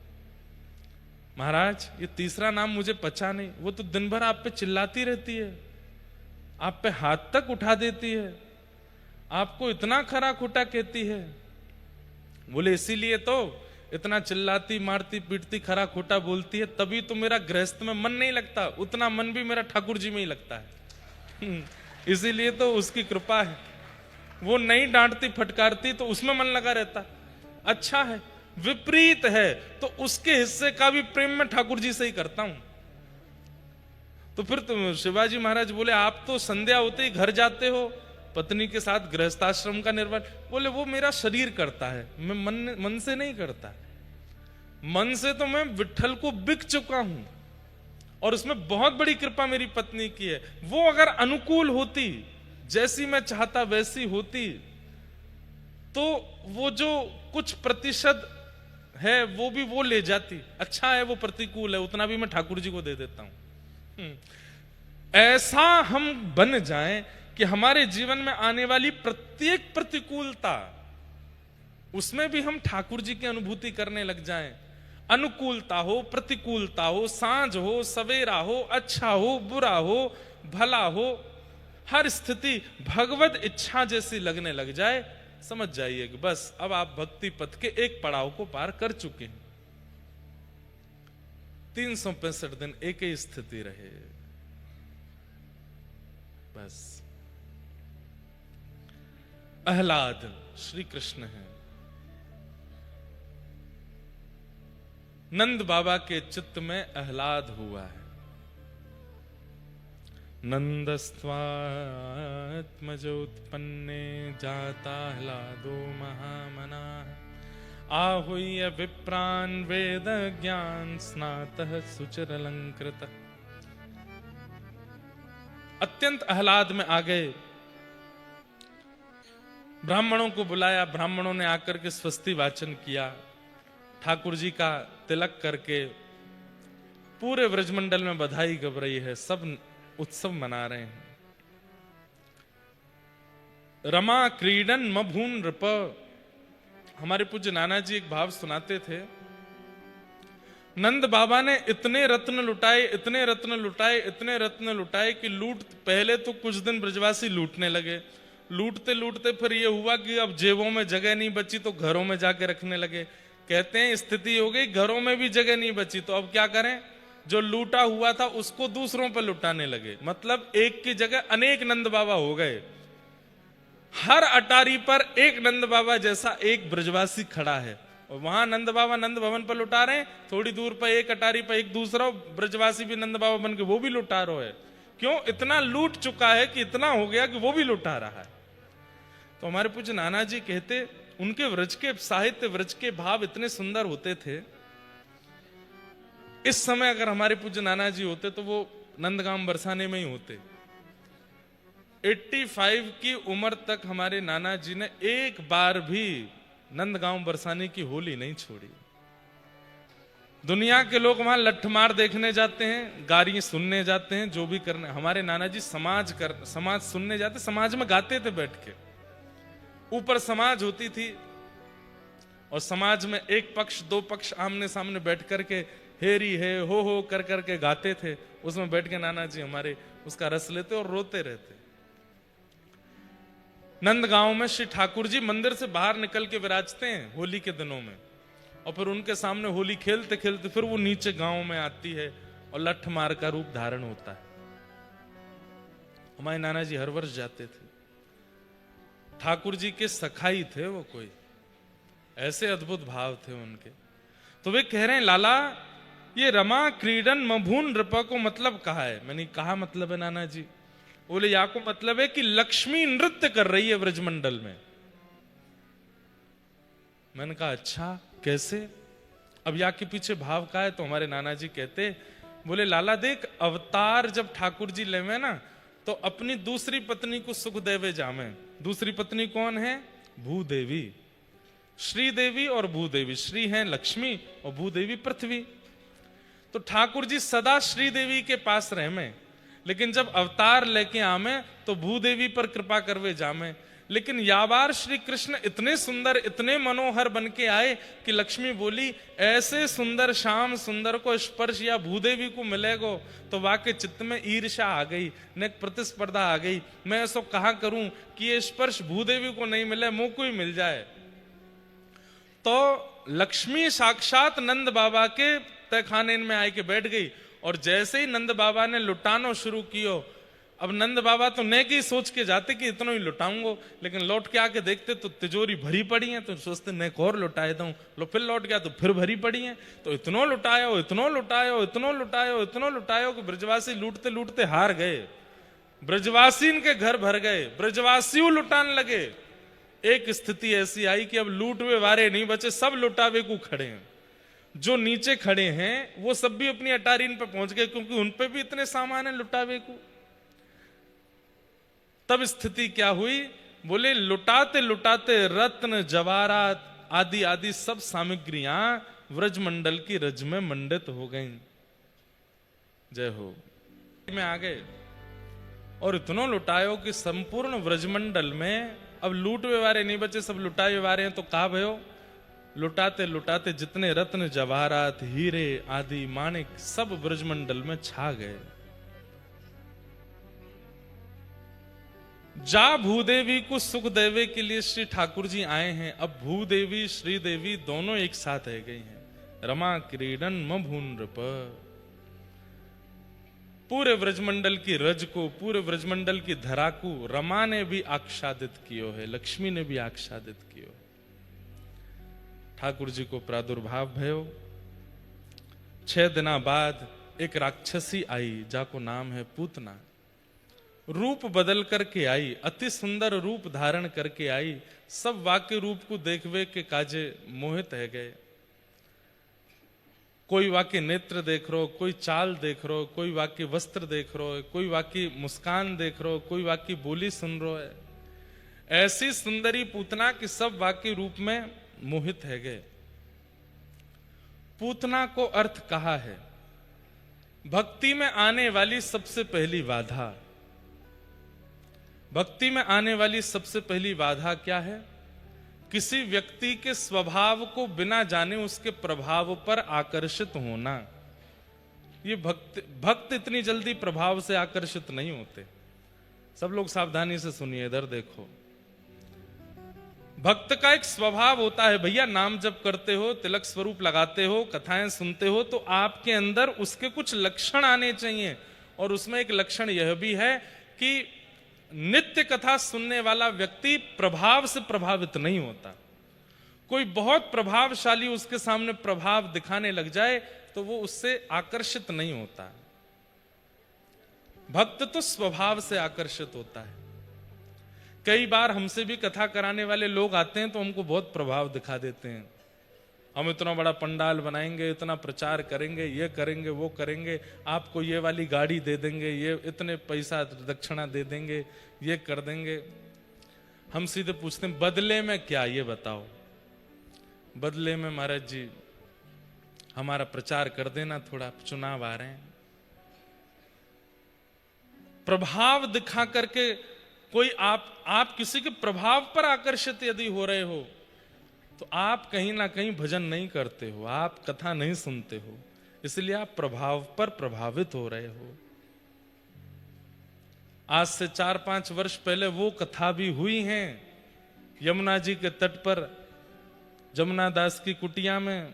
महाराज, ये तीसरा नाम मुझे पचा नहीं, वो तो दिन भर आप पे चिल्लाती रहती है, आप पे हाथ तक उठा देती है, आपको इतना खरा खोटा कहती है। बोले इसीलिए तो इतना चिल्लाती मारती पीटती खरा खोटा बोलती है, तभी तो मेरा गृहस्थ में मन नहीं लगता, उतना मन भी मेरा ठाकुर जी में ही लगता है। इसीलिए तो उसकी कृपा है, वो नहीं डांटती फटकारती तो उसमें मन लगा रहता। अच्छा है, विपरीत है तो उसके हिस्से का भी प्रेम में ठाकुर जी से ही करता हूं। तो फिर तो शिवाजी महाराज बोले आप तो संध्या होते ही घर जाते हो, पत्नी के साथ गृहस्थाश्रम का निर्वाह। बोले वो मेरा शरीर करता है, मैं मन से नहीं करता। मन से तो मैं विट्ठल को बिक चुका हूं, और उसमें बहुत बड़ी कृपा मेरी पत्नी की है। वो अगर अनुकूल होती, जैसी मैं चाहता वैसी होती, तो वो जो कुछ प्रतिशत है वो भी वो ले जाती। अच्छा है वो प्रतिकूल है, उतना भी मैं ठाकुर जी को दे देता हूं। ऐसा हम बन जाएं कि हमारे जीवन में आने वाली प्रत्येक प्रतिकूलता, उसमें भी हम ठाकुर जी की अनुभूति करने लग जाएं। अनुकूलता हो, प्रतिकूलता हो, सांझ हो, सवेरा हो, अच्छा हो, बुरा हो, भला हो, हर स्थिति भगवत इच्छा जैसी लगने लग जाए, समझ जाइए कि बस अब आप भक्ति पथ के एक पड़ाव को पार कर चुके हैं। 365 दिन एक ही स्थिति रहे, बस। आह्लाद श्री कृष्ण है। नंद बाबा के चित्त में आह्लाद हुआ है। नंदस्त्वात्मजोत्पन्ने जाताह्लादो महामनाः आहूय विप्रान् वेद ज्ञान स्नातः सुचिरलंकृतः। अत्यंत आह्लाद में आ गए। ब्राह्मणों को बुलाया, ब्राह्मणों ने आकर के स्वस्ति वाचन किया, ठाकुर जी का तिलक करके पूरे व्रजमंडल में बधाई गब रही है, सब उत्सव मना रहे हैं। रमा क्रीडन मभून नृप, हमारे पूज्य नाना जी एक भाव सुनाते थे। नंद बाबा ने इतने रत्न लुटाए, इतने रत्न लुटाए, इतने रत्न लुटाए कि पहले तो कुछ दिन ब्रजवासी लूटने लगे, लूटते लूटते फिर ये हुआ कि अब जेबों में जगह नहीं बची तो घरों में जाके रखने लगे। कहते हैं स्थिति हो गई घरों में भी जगह नहीं बची, तो अब क्या करें, जो लूटा हुआ था उसको दूसरों पर लुटाने लगे। मतलब एक की जगह अनेक नंद बाबा हो गए। हर अटारी पर एक नंद बाबा जैसा एक ब्रजवासी खड़ा है, और वहां नंद बाबा नंद भवन पर लुटा रहे हैं, थोड़ी दूर पर एक अटारी पर एक दूसरा ब्रजवासी भी नंद बाबा बन के वो भी लुटा रहे है। क्यों? इतना लूट चुका है कि इतना हो गया कि वो भी लुटा रहा है। तो हमारे पूज्य नाना जी कहते, उनके व्रज के साहित्य, व्रज के भाव इतने सुंदर होते थे। इस समय अगर हमारे पूज्य नाना जी होते तो वो नंदगांव बरसाने में ही होते। 85 की उम्र तक हमारे नाना जी ने एक बार भी नंदगांव बरसाने की होली नहीं छोड़ी। दुनिया के लोग वहां लठमार देखने जाते हैं, गारी सुनने जाते हैं, जो भी करने, हमारे नाना जी समाज सुनने जाते, समाज में गाते थे बैठ के। ऊपर समाज होती थी और समाज में एक पक्ष दो पक्ष आमने सामने बैठ करके हेरी है हो कर करके गाते थे। उसमें बैठ के नाना जी हमारे उसका रस लेते और रोते रहते। नंदगांव में श्री ठाकुर जी मंदिर से बाहर निकल के विराजते हैं होली के दिनों में, और फिर उनके सामने होली खेलते खेलते फिर वो नीचे गांव में आती है और लठमार का रूप धारण होता है। हमारे नाना जी हर वर्ष जाते थे। ठाकुर जी के सखाई थे वो, कोई ऐसे अद्भुत भाव थे उनके। तो वे कह रहे हैं, लाला ये रमा क्रीडन मभून नृप को मतलब कहा है। मैंने कहा मतलब है नाना जी? बोले या को मतलब है कि लक्ष्मी नृत्य कर रही है व्रजमंडल में। मैंने कहा अच्छा कैसे? अब या के पीछे भाव का है? तो हमारे नाना जी कहते, बोले लाला देख, अवतार जब ठाकुर जी लेवे ना तो अपनी दूसरी पत्नी को सुख देवे जामे। दूसरी पत्नी कौन है? भूदेवी, श्रीदेवी और भूदेवी। श्री हैं लक्ष्मी और भूदेवी पृथ्वी। तो ठाकुर जी सदा श्रीदेवी के पास रहे में, लेकिन जब अवतार लेके आमे तो भूदेवी पर कृपा करवे जामे। लेकिन यावार श्री कृष्ण इतने सुंदर, इतने मनोहर बन के आए कि लक्ष्मी बोली ऐसे सुंदर श्याम सुंदर को स्पर्श या भूदेवी को मिलेगो तो वाके चित्त में ईर्ष्या आ गई, न प्रतिस्पर्धा आ गई। मैं ऐसा कहा करूं कि ये स्पर्श भूदेवी को नहीं मिले, मुंह को ही मिल जाए। तो लक्ष्मी साक्षात नंद बाबा के तहखाने में आके बैठ गई, और जैसे ही नंद बाबा ने लुटानो शुरू कियो, अब नंद बाबा तो ने की सोच के जाते कि इतना ही लुटाऊंगो, लेकिन लौट के आके देखते तो तिजोरी भरी पड़ी है, तो सोचते मैं और लुटाए दूं। लो फिर लौट गया तो फिर भरी पड़ी है, तो इतनो लुटायो, इतनो लुटायो, इतनो लुटायो, इतनो लुटायो कि ब्रजवासी लूटते लूटते हार गए। ब्रजवासी इनके घर भर गए, ब्रजवासी लुटाने लगे। एक स्थिति ऐसी आई कि अब लूटवे वारे नहीं बचे, सब लुटावे को खड़े हैं। जो नीचे खड़े हैं वो सब भी अपनी अटारीन पे पहुंच गए, क्योंकि उन पे भी इतने सामान है लुटावे को। तब स्थिति क्या हुई? बोले लुटाते लुटाते रत्न जवाहरात आदि आदि सब सामग्रियां व्रजमंडल की रज में मंडित हो गईं। जय हो में आ गए और इतनो लुटायो कि संपूर्ण व्रजमंडल में अब लूट व्यवहारे नहीं बचे, सब लुटाए व्यवहारे हैं। तो कहा भयो, लुटाते लुटाते जितने रत्न जवाहरात हीरे आदि माणिक सब ब्रजमंडल में छा गए। जा भूदेवी को सुख देवे के लिए श्री ठाकुर जी आए हैं। अब भूदेवी श्रीदेवी दोनों एक साथ रह गई हैं। रमा क्रीडन मभून नृप, पूरे व्रजमंडल की रज को, पूरे व्रजमंडल की धरा को रमा ने भी आच्छादित कियो है, लक्ष्मी ने भी आच्छादित कियो है। ठाकुर जी को प्रादुर्भाव भयो। 6 दिना बाद एक राक्षसी आई, जाको नाम है पूतना। रूप बदल करके आई, अति सुंदर रूप धारण करके आई। सब वाक्य रूप को देखवे के काजे मोहित है गए। कोई वाक्य नेत्र देख रहे हो, कोई चाल देख रहे हो, कोई वाक्य वस्त्र देख रहे हो, कोई वाक्य मुस्कान देख रहे हो, कोई वाक्य बोली सुन रहे हो। ऐसी सुंदरी पूतना कि सब वाक्य रूप में मोहित है गए। पूतना को अर्थ कहा है, भक्ति में आने वाली सबसे पहली बाधा। भक्ति में आने वाली सबसे पहली बाधा क्या है? किसी व्यक्ति के स्वभाव को बिना जाने उसके प्रभाव पर आकर्षित होना। ये भक्त इतनी जल्दी प्रभाव से आकर्षित नहीं होते। सब लोग सावधानी से सुनिए, इधर देखो। भक्त का एक स्वभाव होता है, भैया नाम जप करते हो, तिलक स्वरूप लगाते हो, कथाएं सुनते हो, तो आपके अंदर उसके कुछ लक्षण आने चाहिए। और उसमें एक लक्षण यह भी है कि नित्य कथा सुनने वाला व्यक्ति प्रभाव से प्रभावित नहीं होता। कोई बहुत प्रभावशाली उसके सामने प्रभाव दिखाने लग जाए तो वो उससे आकर्षित नहीं होता। भक्त तो स्वभाव से आकर्षित होता है। कई बार हमसे भी कथा कराने वाले लोग आते हैं तो हमको बहुत प्रभाव दिखा देते हैं। हम इतना बड़ा पंडाल बनाएंगे, इतना प्रचार करेंगे, ये करेंगे, वो करेंगे, आपको ये वाली गाड़ी दे देंगे, ये इतने पैसा दक्षिणा दे देंगे, ये कर देंगे। हम सीधे पूछते हैं बदले में क्या, ये बताओ। बदले में महाराज जी हमारा प्रचार कर देना, थोड़ा चुनाव आ रहे हैं। प्रभाव दिखा करके कोई आप किसी के प्रभाव पर आकर्षित यदि हो रहे हो तो आप कहीं ना कहीं भजन नहीं करते हो, आप कथा नहीं सुनते हो, इसलिए आप प्रभाव पर प्रभावित हो रहे हो। आज से 4-5 वर्ष पहले वो कथा भी हुई है यमुना जी के तट पर, जमुना दास की कुटिया में।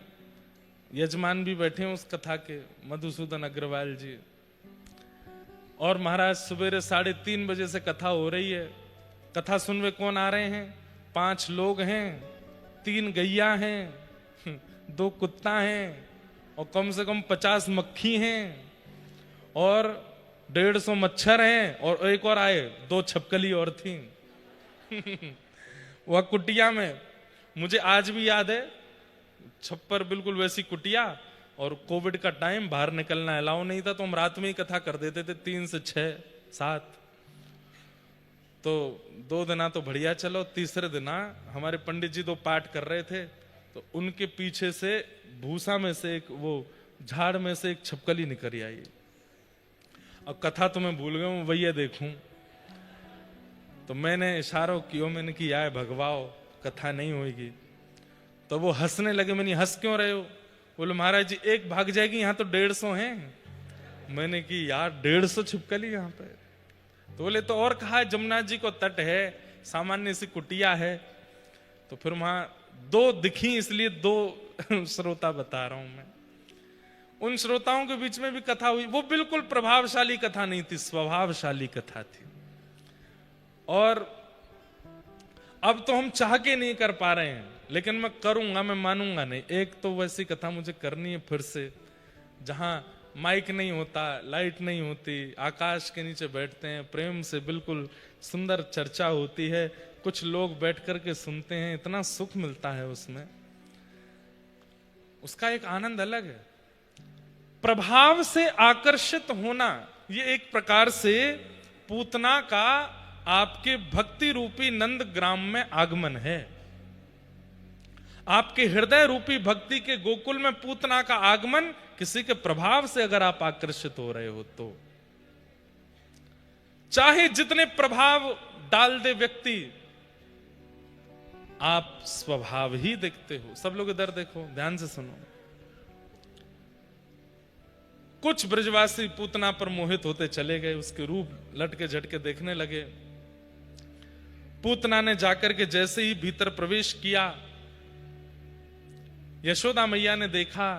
यजमान भी बैठे हैं उस कथा के, मधुसूदन अग्रवाल जी। और महाराज सवेरे 3:30 बजे से कथा हो रही है। कथा सुनने कौन आ रहे हैं? 5 लोग हैं, 3 गैया हैं, 2 कुत्ता हैं, और कम से कम 50 मक्खी हैं, और 150 मच्छर हैं, और एक और आए, 2 छपकली और थी वह कुटिया में। मुझे आज भी याद है, छप्पर बिल्कुल वैसी कुटिया, और कोविड का टाइम, बाहर निकलना अलाउ नहीं था, तो हम रात में ही कथा कर देते थे 3 से 6, 7। तो 2 दिना तो बढ़िया चलो, तीसरे दिना हमारे पंडित जी 2 पाठ कर रहे थे, तो उनके पीछे से भूसा में से एक, वो झाड़ में से एक छपकली निकल आई। अब कथा तो मैं भूल गया हूं, वही देखूं। तो मैंने इशारों किया, मैंने कि आए भगवाओ, कथा नहीं होगी। तो वो हंसने लगे। मैंने हंस क्यों रहे हो? बोले महाराज जी एक भाग जाएगी, यहाँ तो 150 हैं। मैंने कि यार 150 छिपकली यहाँ पे? तो बोले तो और कहा है, जमुना जी को तट है, सामान्य सी कुटिया है। तो फिर वहां 2 दिखी, इसलिए 2 श्रोता बता रहा हूं मैं। उन श्रोताओं के बीच में भी कथा हुई। वो बिल्कुल प्रभावशाली कथा नहीं थी, स्वभावशाली कथा थी। और अब तो हम चाह के नहीं कर पा रहे हैं, लेकिन मैं करूंगा, मैं मानूंगा नहीं। एक तो वैसी कथा मुझे करनी है फिर से, जहां माइक नहीं होता, लाइट नहीं होती, आकाश के नीचे बैठते हैं, प्रेम से बिल्कुल सुंदर चर्चा होती है, कुछ लोग बैठ करके सुनते हैं, इतना सुख मिलता है उसमें, उसका एक आनंद अलग है। प्रभाव से आकर्षित होना, ये एक प्रकार से पूतना का आपके भक्ति रूपी नंद ग्राम में आगमन है। आपके हृदय रूपी भक्ति के गोकुल में पूतना का आगमन किसी के प्रभाव से अगर आप आकर्षित हो रहे हो तो, चाहे जितने प्रभाव डाल दे व्यक्ति, आप स्वभाव ही देखते हो। सब लोग इधर देखो, ध्यान से सुनो। कुछ ब्रजवासी पूतना पर मोहित होते चले गए, उसके रूप लटके झटके देखने लगे। पूतना ने जाकर के जैसे ही भीतर प्रवेश किया, यशोदा मैया ने देखा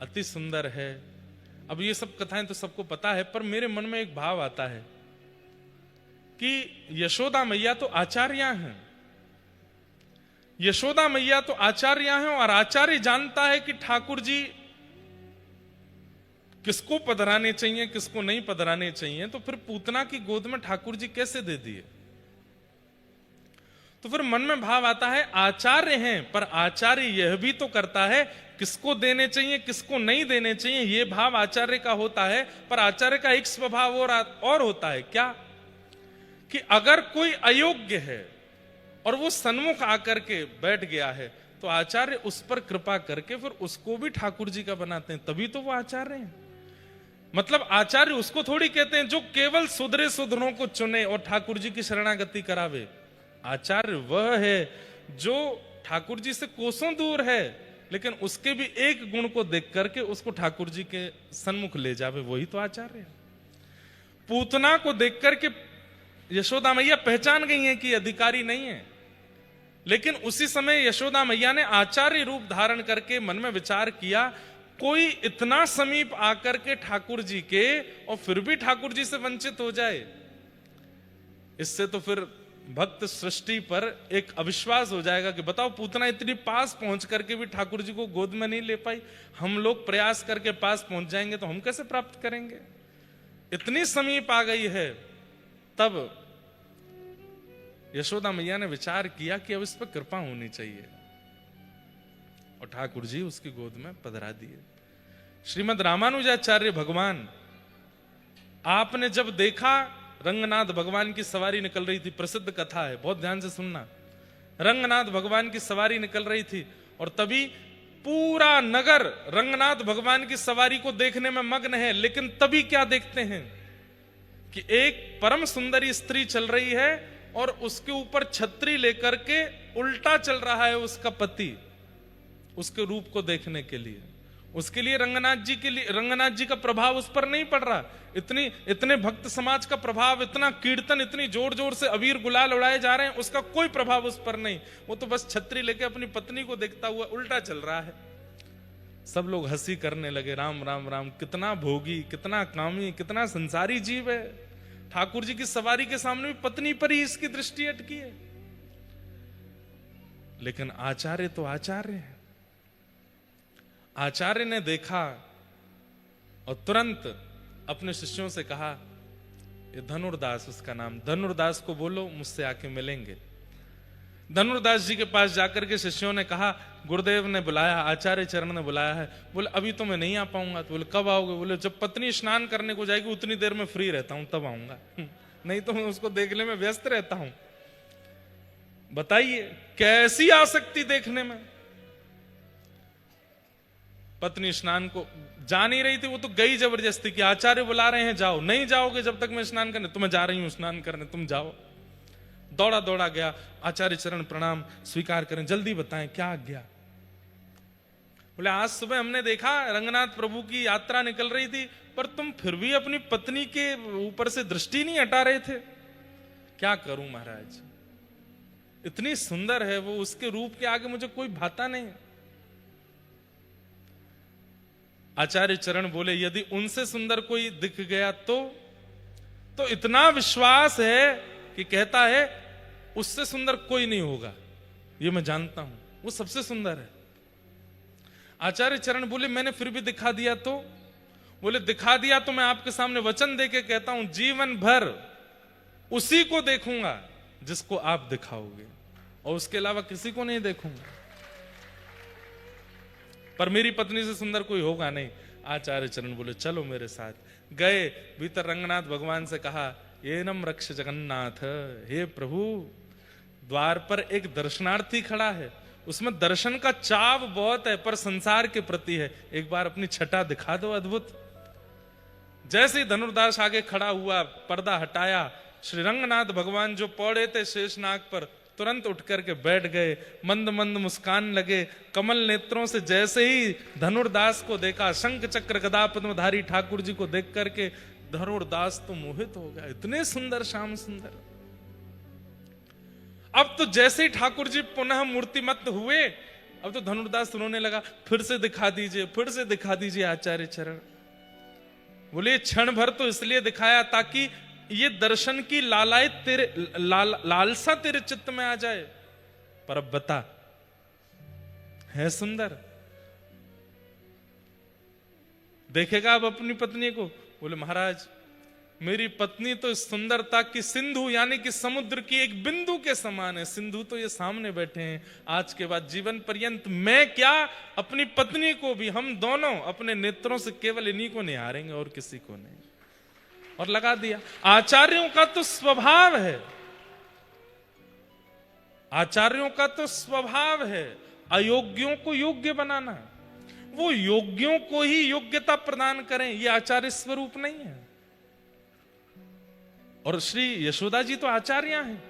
अति सुंदर है। अब ये सब कथाएं तो सबको पता है, पर मेरे मन में एक भाव आता है कि यशोदा मैया तो आचार्या हैं। यशोदा मैया तो आचार्या हैं, और आचार्य जानता है कि ठाकुर जी किसको पधराने चाहिए, किसको नहीं पधराने चाहिए। तो फिर पूतना की गोद में ठाकुर जी कैसे दे दिए? तो फिर मन में भाव आता है आचार्य हैं, पर आचार्य यह भी तो करता है किसको देने चाहिए किसको नहीं देने चाहिए, यह भाव आचार्य का होता है। पर आचार्य का एक स्वभाव और होता है, क्या कि अगर कोई अयोग्य है और वो सन्मुख आकर के बैठ गया है तो आचार्य उस पर कृपा करके फिर उसको भी ठाकुर जी का बनाते हैं, तभी तो वो आचार्य हैं। मतलब आचार्य उसको थोड़ी कहते हैं जो केवल सुधरे सुधरों को चुने और ठाकुर जी की शरणागति करावे। आचार्य वह है जो ठाकुर जी से कोसों दूर है लेकिन उसके भी एक गुण को देख करके उसको ठाकुर जी के सन्मुख ले जावे, वही तो आचार्य है। पूतना को देख करके यशोदा मैया पहचान गई है कि अधिकारी नहीं है, लेकिन उसी समय यशोदा मैया ने आचार्य रूप धारण करके मन में विचार किया, कोई इतना समीप आकर के ठाकुर जी के और फिर भी ठाकुर जी से वंचित हो जाए, इससे तो फिर भक्त सृष्टि पर एक अविश्वास हो जाएगा कि बताओ पूतना इतनी पास पहुंच करके भी ठाकुर जी को गोद में नहीं ले पाई, हम लोग प्रयास करके पास पहुंच जाएंगे तो हम कैसे प्राप्त करेंगे। इतनी समीप आ गई है। तब यशोदा मैया ने विचार किया कि अब इस पर कृपा होनी चाहिए और ठाकुर जी उसकी गोद में पधरा दिए। श्रीमद रामानुजाचार्य भगवान, आपने जब देखा रंगनाथ भगवान की सवारी निकल रही थी, प्रसिद्ध कथा है, बहुत ध्यान से सुनना। रंगनाथ भगवान की सवारी निकल रही थी और तभी पूरा नगर रंगनाथ भगवान की सवारी को देखने में मग्न है, लेकिन तभी क्या देखते हैं कि एक परम सुंदरी स्त्री चल रही है और उसके ऊपर छतरी लेकर के उल्टा चल रहा है उसका पति, उसके रूप को देखने के लिए। उसके लिए रंगनाथ जी का प्रभाव उस पर नहीं पड़ रहा। इतने भक्त समाज का प्रभाव, इतना कीर्तन, इतनी जोर जोर से अबीर गुलाल उड़ाए जा रहे हैं, उसका कोई प्रभाव उस पर नहीं। वो तो बस छतरी लेके अपनी पत्नी को देखता हुआ उल्टा चल रहा है। सब लोग हंसी करने लगे, राम राम राम, कितना भोगी, कितना कामी, कितना संसारी जीव है। ठाकुर जी की सवारी के सामने भी पत्नी पर ही इसकी दृष्टि अटकी है। लेकिन आचार्य तो आचार्य है। आचार्य ने देखा और तुरंत अपने शिष्यों से कहा, ये धनुर्दास उसका नाम, धनुर्दास को बोलो मुझसे आके मिलेंगे। धनुर्दास जी के पास जाकर के शिष्यों ने कहा, गुरुदेव ने बुलाया, आचार्य चरण ने बुलाया है। बोले अभी तो मैं नहीं आ पाऊंगा। तो बोले कब आओगे? बोले जब पत्नी स्नान करने को जाएगी उतनी देर में फ्री रहता हूं तब आऊंगा, नहीं तो मैं उसको देखने में व्यस्त रहता हूं। बताइए कैसी आसक्ति देखने में। पत्नी स्नान को जा नहीं रही थी, वो तो गई जबरदस्ती कि आचार्य बुला रहे हैं जाओ, नहीं जाओगे जब तक मैं स्नान करने, तो मैं जा रही हूं स्नान करने, तुम जाओ। दौड़ा दौड़ा गया, आचार्य चरण प्रणाम, स्वीकार करें, जल्दी बताएं क्या आज्ञा। बोले आज सुबह हमने देखा रंगनाथ प्रभु की यात्रा निकल रही थी, पर तुम फिर भी अपनी पत्नी के ऊपर से दृष्टि नहीं हटा रहे थे। क्या करूं महाराज, इतनी सुंदर है वो, उसके रूप के आगे मुझे कोई भाता नहीं। आचार्य चरण बोले यदि उनसे सुंदर कोई दिख गया तो इतना विश्वास है कि कहता है उससे सुंदर कोई नहीं होगा, ये मैं जानता हूं, वो सबसे सुंदर है। आचार्य चरण बोले मैंने फिर भी दिखा दिया तो? बोले दिखा दिया तो मैं आपके सामने वचन देके कहता हूं जीवन भर उसी को देखूंगा जिसको आप दिखाओगे, और उसके अलावा किसी को नहीं देखूंगा, पर मेरी पत्नी से सुंदर कोई होगा नहीं। आचार्य चरण बोले चलो मेरे साथ। गए, भीतर रंगनाथ भगवान से कहा ये नम रक्ष जगन्नाथ, हे प्रभु द्वार पर एक दर्शनार्थी खड़ा है, उसमें दर्शन का चाव बहुत है पर संसार के प्रति है, एक बार अपनी छटा दिखा दो अद्भुत। जैसे ही धनुर्दास आगे खड़ा हुआ, पर्दा हटाया, श्री रंगनाथ भगवान जो पौड़े थे शेषनाग पर, तुरंत उठ करके बैठ गए, मंद मंद मुस्कान लगे। कमल नेत्रों से जैसे ही धनुर्दास को देखा, शंख चक्र गदा पद्मधारी ठाकुर जी को देख करके धनुर्दास तो मोहित हो गया, इतने सुंदर श्याम सुंदर। अब तो जैसे ही ठाकुर जी पुनः मूर्तिमत हुए, अब तो धनुर्दास रोने लगा, फिर से दिखा दीजिए, फिर से दिखा दीजिए आचार्य चरण। बोले क्षण भर तो इसलिए दिखाया ताकि ये दर्शन की लालसा तेरे चित्त में आ जाए, पर अब बता है सुंदर, देखेगा अब अपनी पत्नी को? बोले महाराज मेरी पत्नी तो इस सुंदरता की सिंधु यानी कि समुद्र की एक बिंदु के समान है। सिंधु तो ये सामने बैठे हैं, आज के बाद जीवन पर्यंत मैं क्या अपनी पत्नी को भी, हम दोनों अपने नेत्रों से केवल इन्हीं को निहारेंगे और किसी को नहीं। और लगा दिया। आचार्यों का तो स्वभाव है, आचार्यों का तो स्वभाव है अयोग्यों को योग्य बनाना। वो योग्यों को ही योग्यता प्रदान करें, ये आचार्य स्वरूप नहीं है। और श्री यशोदा जी तो आचार्य हैं।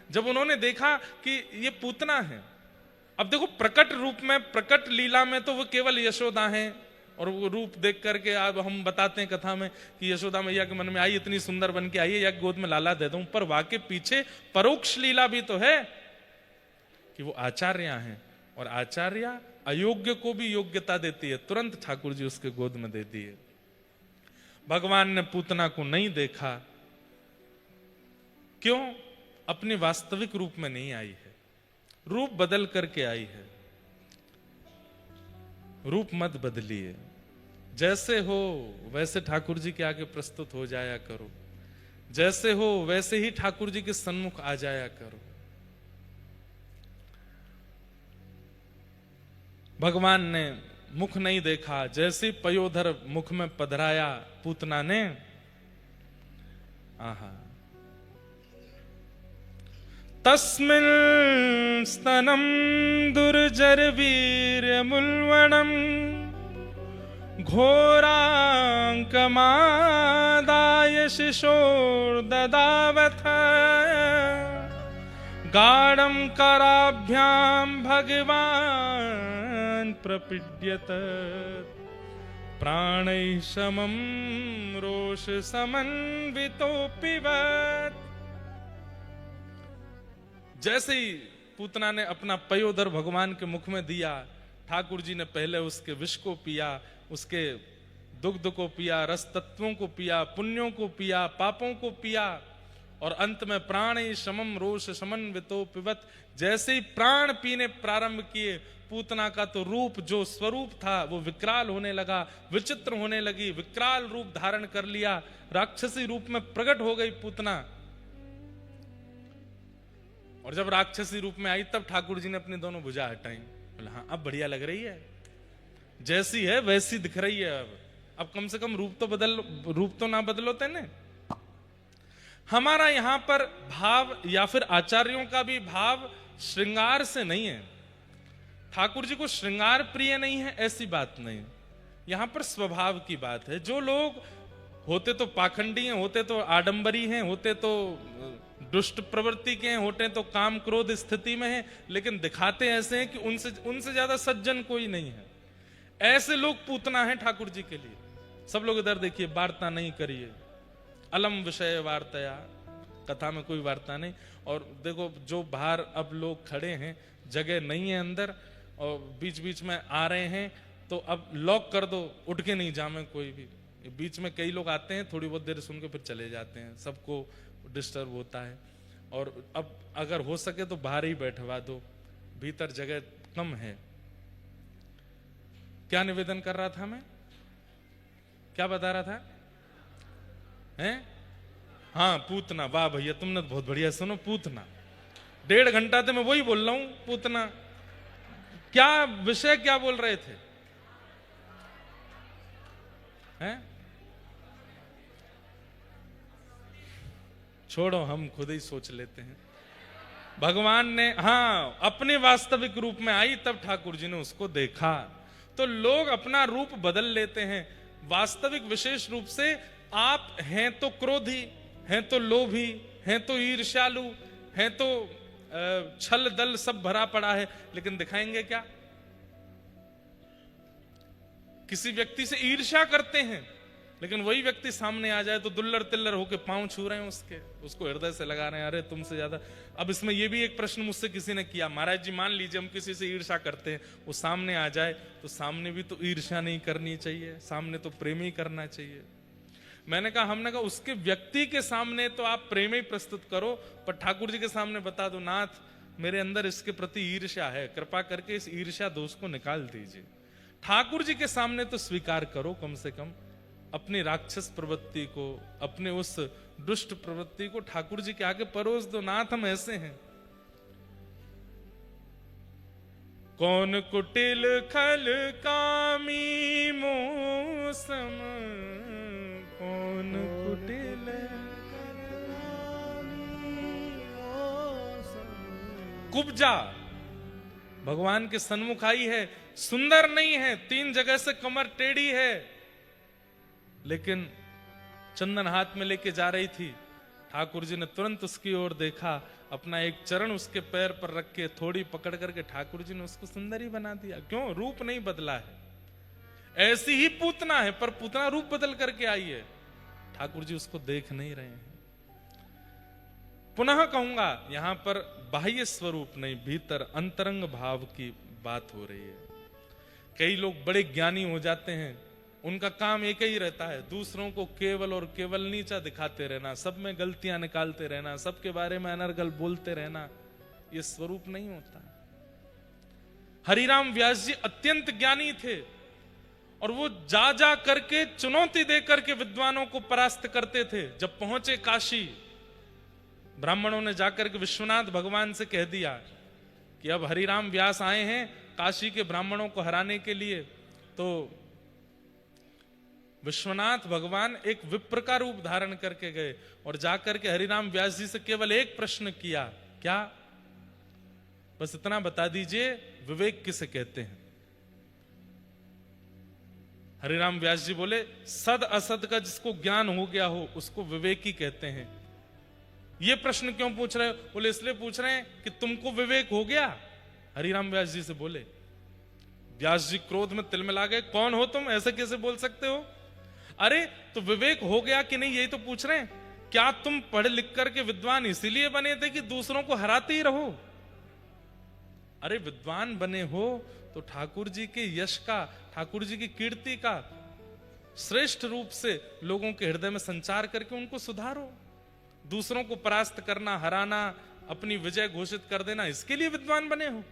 जब उन्होंने देखा कि ये पूतना है, अब देखो प्रकट रूप में, प्रकट लीला में तो वो केवल यशोदा हैं, और वो रूप देख करके अब हम बताते हैं कथा में कि यशोदा मैया के मन में आई, इतनी सुंदर बन के आई है, या गोद में लाला दे दूं, पर वाकई पीछे परोक्ष लीला भी तो है कि वो आचार्य हैं। और आचार्य अयोग्य को भी योग्यता देती है। तुरंत ठाकुर जी उसके गोद में दे दिए। भगवान ने पूतना को नहीं देखा, क्यों? अपने वास्तविक रूप में नहीं आई है, रूप बदल करके आई है। रूप मत बदलिए, जैसे हो वैसे ठाकुर जी के आगे प्रस्तुत हो जाया करो, जैसे हो वैसे ही ठाकुर जी के सन्मुख आ जाया करो। भगवान ने मुख नहीं देखा, जैसे पयोधर मुख में पधराया पूतना ने, आहा, तस्मिन् स्तनं दुर्जरवीर्यमुल्वणं घोराङ्कमादाय शिशोर्ददावथ गाढं कराभ्यां भगवान् प्रपीड्यत प्राणैः समं रोषसमन्वितोऽपिवत्। जैसे ही पूतना ने अपना पयोदर भगवान के मुख में दिया, ठाकुर जी ने पहले उसके विष को पिया, उसके दुग्ध को पिया, रस तत्वों को पिया, पुण्यों को पिया, पापों को पिया, और अंत में प्राण समम रोष समन्वितो पिबत। जैसे ही प्राण पीने प्रारंभ किए, पूतना का तो रूप जो स्वरूप था वो विकराल होने लगा, विचित्र होने लगी, विकराल रूप धारण कर लिया, राक्षसी रूप में प्रकट हो गई पूतना। और जब राक्षसी रूप में आई तब ठाकुर जी ने अपनी दोनों भुजा हटाई, बोला हाँ अब बढ़िया लग रही है, जैसी है वैसी दिख रही है। अब कम से कम रूप तो ना बदलो तेने। हमारा यहां पर भाव या फिर आचार्यों का भी भाव श्रृंगार से नहीं है। ठाकुर जी को श्रृंगार प्रिय नहीं है ऐसी बात नहीं, यहां पर स्वभाव की बात है। जो लोग होते तो पाखंडी हैं, होते तो आडंबरी हैं, होते तो दुष्ट प्रवृत्ति के हैं, होते तो काम क्रोध स्थिति में हैं, लेकिन दिखाते ऐसे हैं कि उनसे ज्यादा सज्जन कोई नहीं है। ऐसे लोग पूतना है ठाकुर जी के लिए। सब लोग इधर देखिए, वार्ता नहीं करिए, अलम विषय वार्ताया, कथा में कोई वार्ता नहीं। और देखो जो बाहर अब लोग खड़े हैं, जगह नहीं है अंदर, और बीच बीच में आ रहे हैं, तो अब लॉक कर दो, उठ के नहीं जामे कोई भी। बीच में कई लोग आते हैं, थोड़ी बहुत देर सुन के फिर चले जाते हैं, सबको डिस्टर्ब होता है। और अब अगर हो सके तो बाहर ही बैठवा दो, भीतर जगह कम है। क्या निवेदन कर रहा था मैं, क्या बता रहा था? हैं? हाँ पूतना, वाह भैया तुमने तो बहुत बढ़िया। सुनो, पूतना 1.5 घंटा से मैं वही बोल रहा हूं, पूतना। क्या विषय क्या बोल रहे थे? हैं? छोड़ो, हम खुद ही सोच लेते हैं। भगवान ने हाँ अपने वास्तविक रूप में आई, तब ठाकुर जी ने उसको देखा। तो लोग अपना रूप बदल लेते हैं। वास्तविक विशेष रूप से आप हैं तो क्रोधी, हैं तो लोभी, हैं तो ईर्ष्यालु, हैं तो छल दल सब भरा पड़ा है, लेकिन दिखाएंगे क्या? किसी व्यक्ति से ईर्ष्या करते हैं, लेकिन वही व्यक्ति सामने आ जाए तो दुल्लर तिल्लर होके पांव छू रहे हैं उसको हृदय से लगा रहे हैं, अरे तुमसे ज्यादा। अब इसमें यह भी एक प्रश्न मुझसे किसी ने किया, महाराज जी मान लीजिए हम किसी से ईर्ष्या करते हैं, वो सामने आ जाए तो सामने भी तो ईर्ष्या नहीं करनी चाहिए, सामने तो प्रेम ही करना चाहिए। हमने कहा उसके व्यक्ति के सामने तो आप प्रेम ही प्रस्तुत करो, पर ठाकुर जी के सामने बता दो, नाथ मेरे अंदर इसके प्रति ईर्ष्या है, कृपा करके इस ईर्ष्या दोष को निकाल दीजिए। ठाकुर जी के सामने तो स्वीकार करो कम से कम, अपनी राक्षस प्रवृत्ति को, अपने उस दुष्ट प्रवृत्ति को ठाकुर जी के आगे परोस दो। नाथ हम ऐसे हैं। कौन कुटिल खल कामी मौसम, कौन कुटिल कुब्जा भगवान के सन्मुख आई है, सुंदर नहीं है, 3 जगह से कमर टेढ़ी है, लेकिन चंदन हाथ में लेके जा रही थी। ठाकुर जी ने तुरंत उसकी ओर देखा, अपना एक चरण उसके पैर पर रख के थोड़ी पकड़ करके ठाकुर जी ने उसको सुंदर ही बना दिया। क्यों? रूप नहीं बदला है। ऐसी ही पूतना है, पर पूतना रूप बदल करके आई है। ठाकुर जी उसको देख नहीं रहे हैं। पुनः कहूंगा, यहां पर बाह्य स्वरूप नहीं, भीतर अंतरंग भाव की बात हो रही है। कई लोग बड़े ज्ञानी हो जाते हैं, उनका काम एक ही रहता है, दूसरों को केवल और केवल नीचा दिखाते रहना, सब में गलतियां निकालते रहना, सबके बारे में अनर्गल बोलते रहना। यह स्वरूप नहीं होता। हरिराम व्यास जी अत्यंत ज्ञानी थे, और वो जा जा करके चुनौती दे करके विद्वानों को परास्त करते थे। जब पहुंचे काशी, ब्राह्मणों ने जाकर के विश्वनाथ भगवान से कह दिया कि अब हरिराम व्यास आए हैं काशी के ब्राह्मणों को हराने के लिए। तो विश्वनाथ भगवान एक विप्र का रूप धारण करके गए और जाकर के हरिराम व्यास जी से केवल एक प्रश्न किया। क्या? बस इतना बता दीजिए, विवेक किसे कहते हैं? हरिराम व्यास जी बोले, सद असद का जिसको ज्ञान हो गया हो उसको विवेक ही कहते हैं। ये प्रश्न क्यों पूछ रहे हो? बोले इसलिए पूछ रहे हैं कि तुमको विवेक हो गया। हरिराम व्यास जी से बोले। व्यास जी क्रोध में तिलमिला गए, कौन हो तुम, ऐसे कैसे बोल सकते हो? अरे तो विवेक हो गया कि नहीं, यही तो पूछ रहे हैं। क्या तुम पढ़ लिख करके विद्वान इसीलिए बने थे कि दूसरों को हराते ही रहो? अरे विद्वान बने हो तो ठाकुर जी के यश का, ठाकुर जी की कीर्ति का श्रेष्ठ रूप से लोगों के हृदय में संचार करके उनको सुधारो। दूसरों को परास्त करना, हराना, अपनी विजय घोषित कर देना, इसके लिए विद्वान बने हो।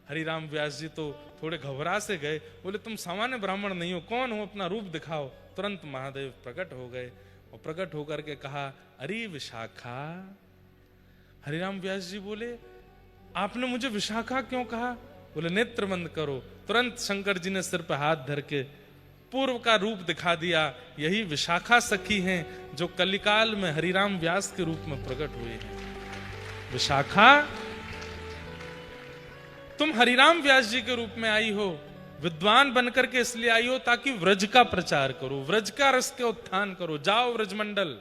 हरिराम व्यास जी तो थोड़े घबरा से गए, बोले तुम सामान्य ब्राह्मण नहीं हो, कौन हो, अपना रूप दिखाओ। तुरंत महादेव प्रकट हो गए और प्रकट होकर के कहा, अरे विशाखा। हरिराम व्यास जी बोले, आपने मुझे विशाखा क्यों कहा? बोले नेत्र बंद करो। तुरंत शंकर जी ने सिर पर हाथ धर के पूर्व का रूप दिखा दिया। यही विशाखा सखी हैं जो कलिकाल में हरिराम व्यास के रूप में प्रकट हुए हैं। विशाखा, तुम हरिराम व्यास जी के रूप में आई हो, विद्वान बनकर के इसलिए आई हो ताकि व्रज का प्रचार करो, व्रज का रस के उत्थान करो। जाओ व्रजमंडल,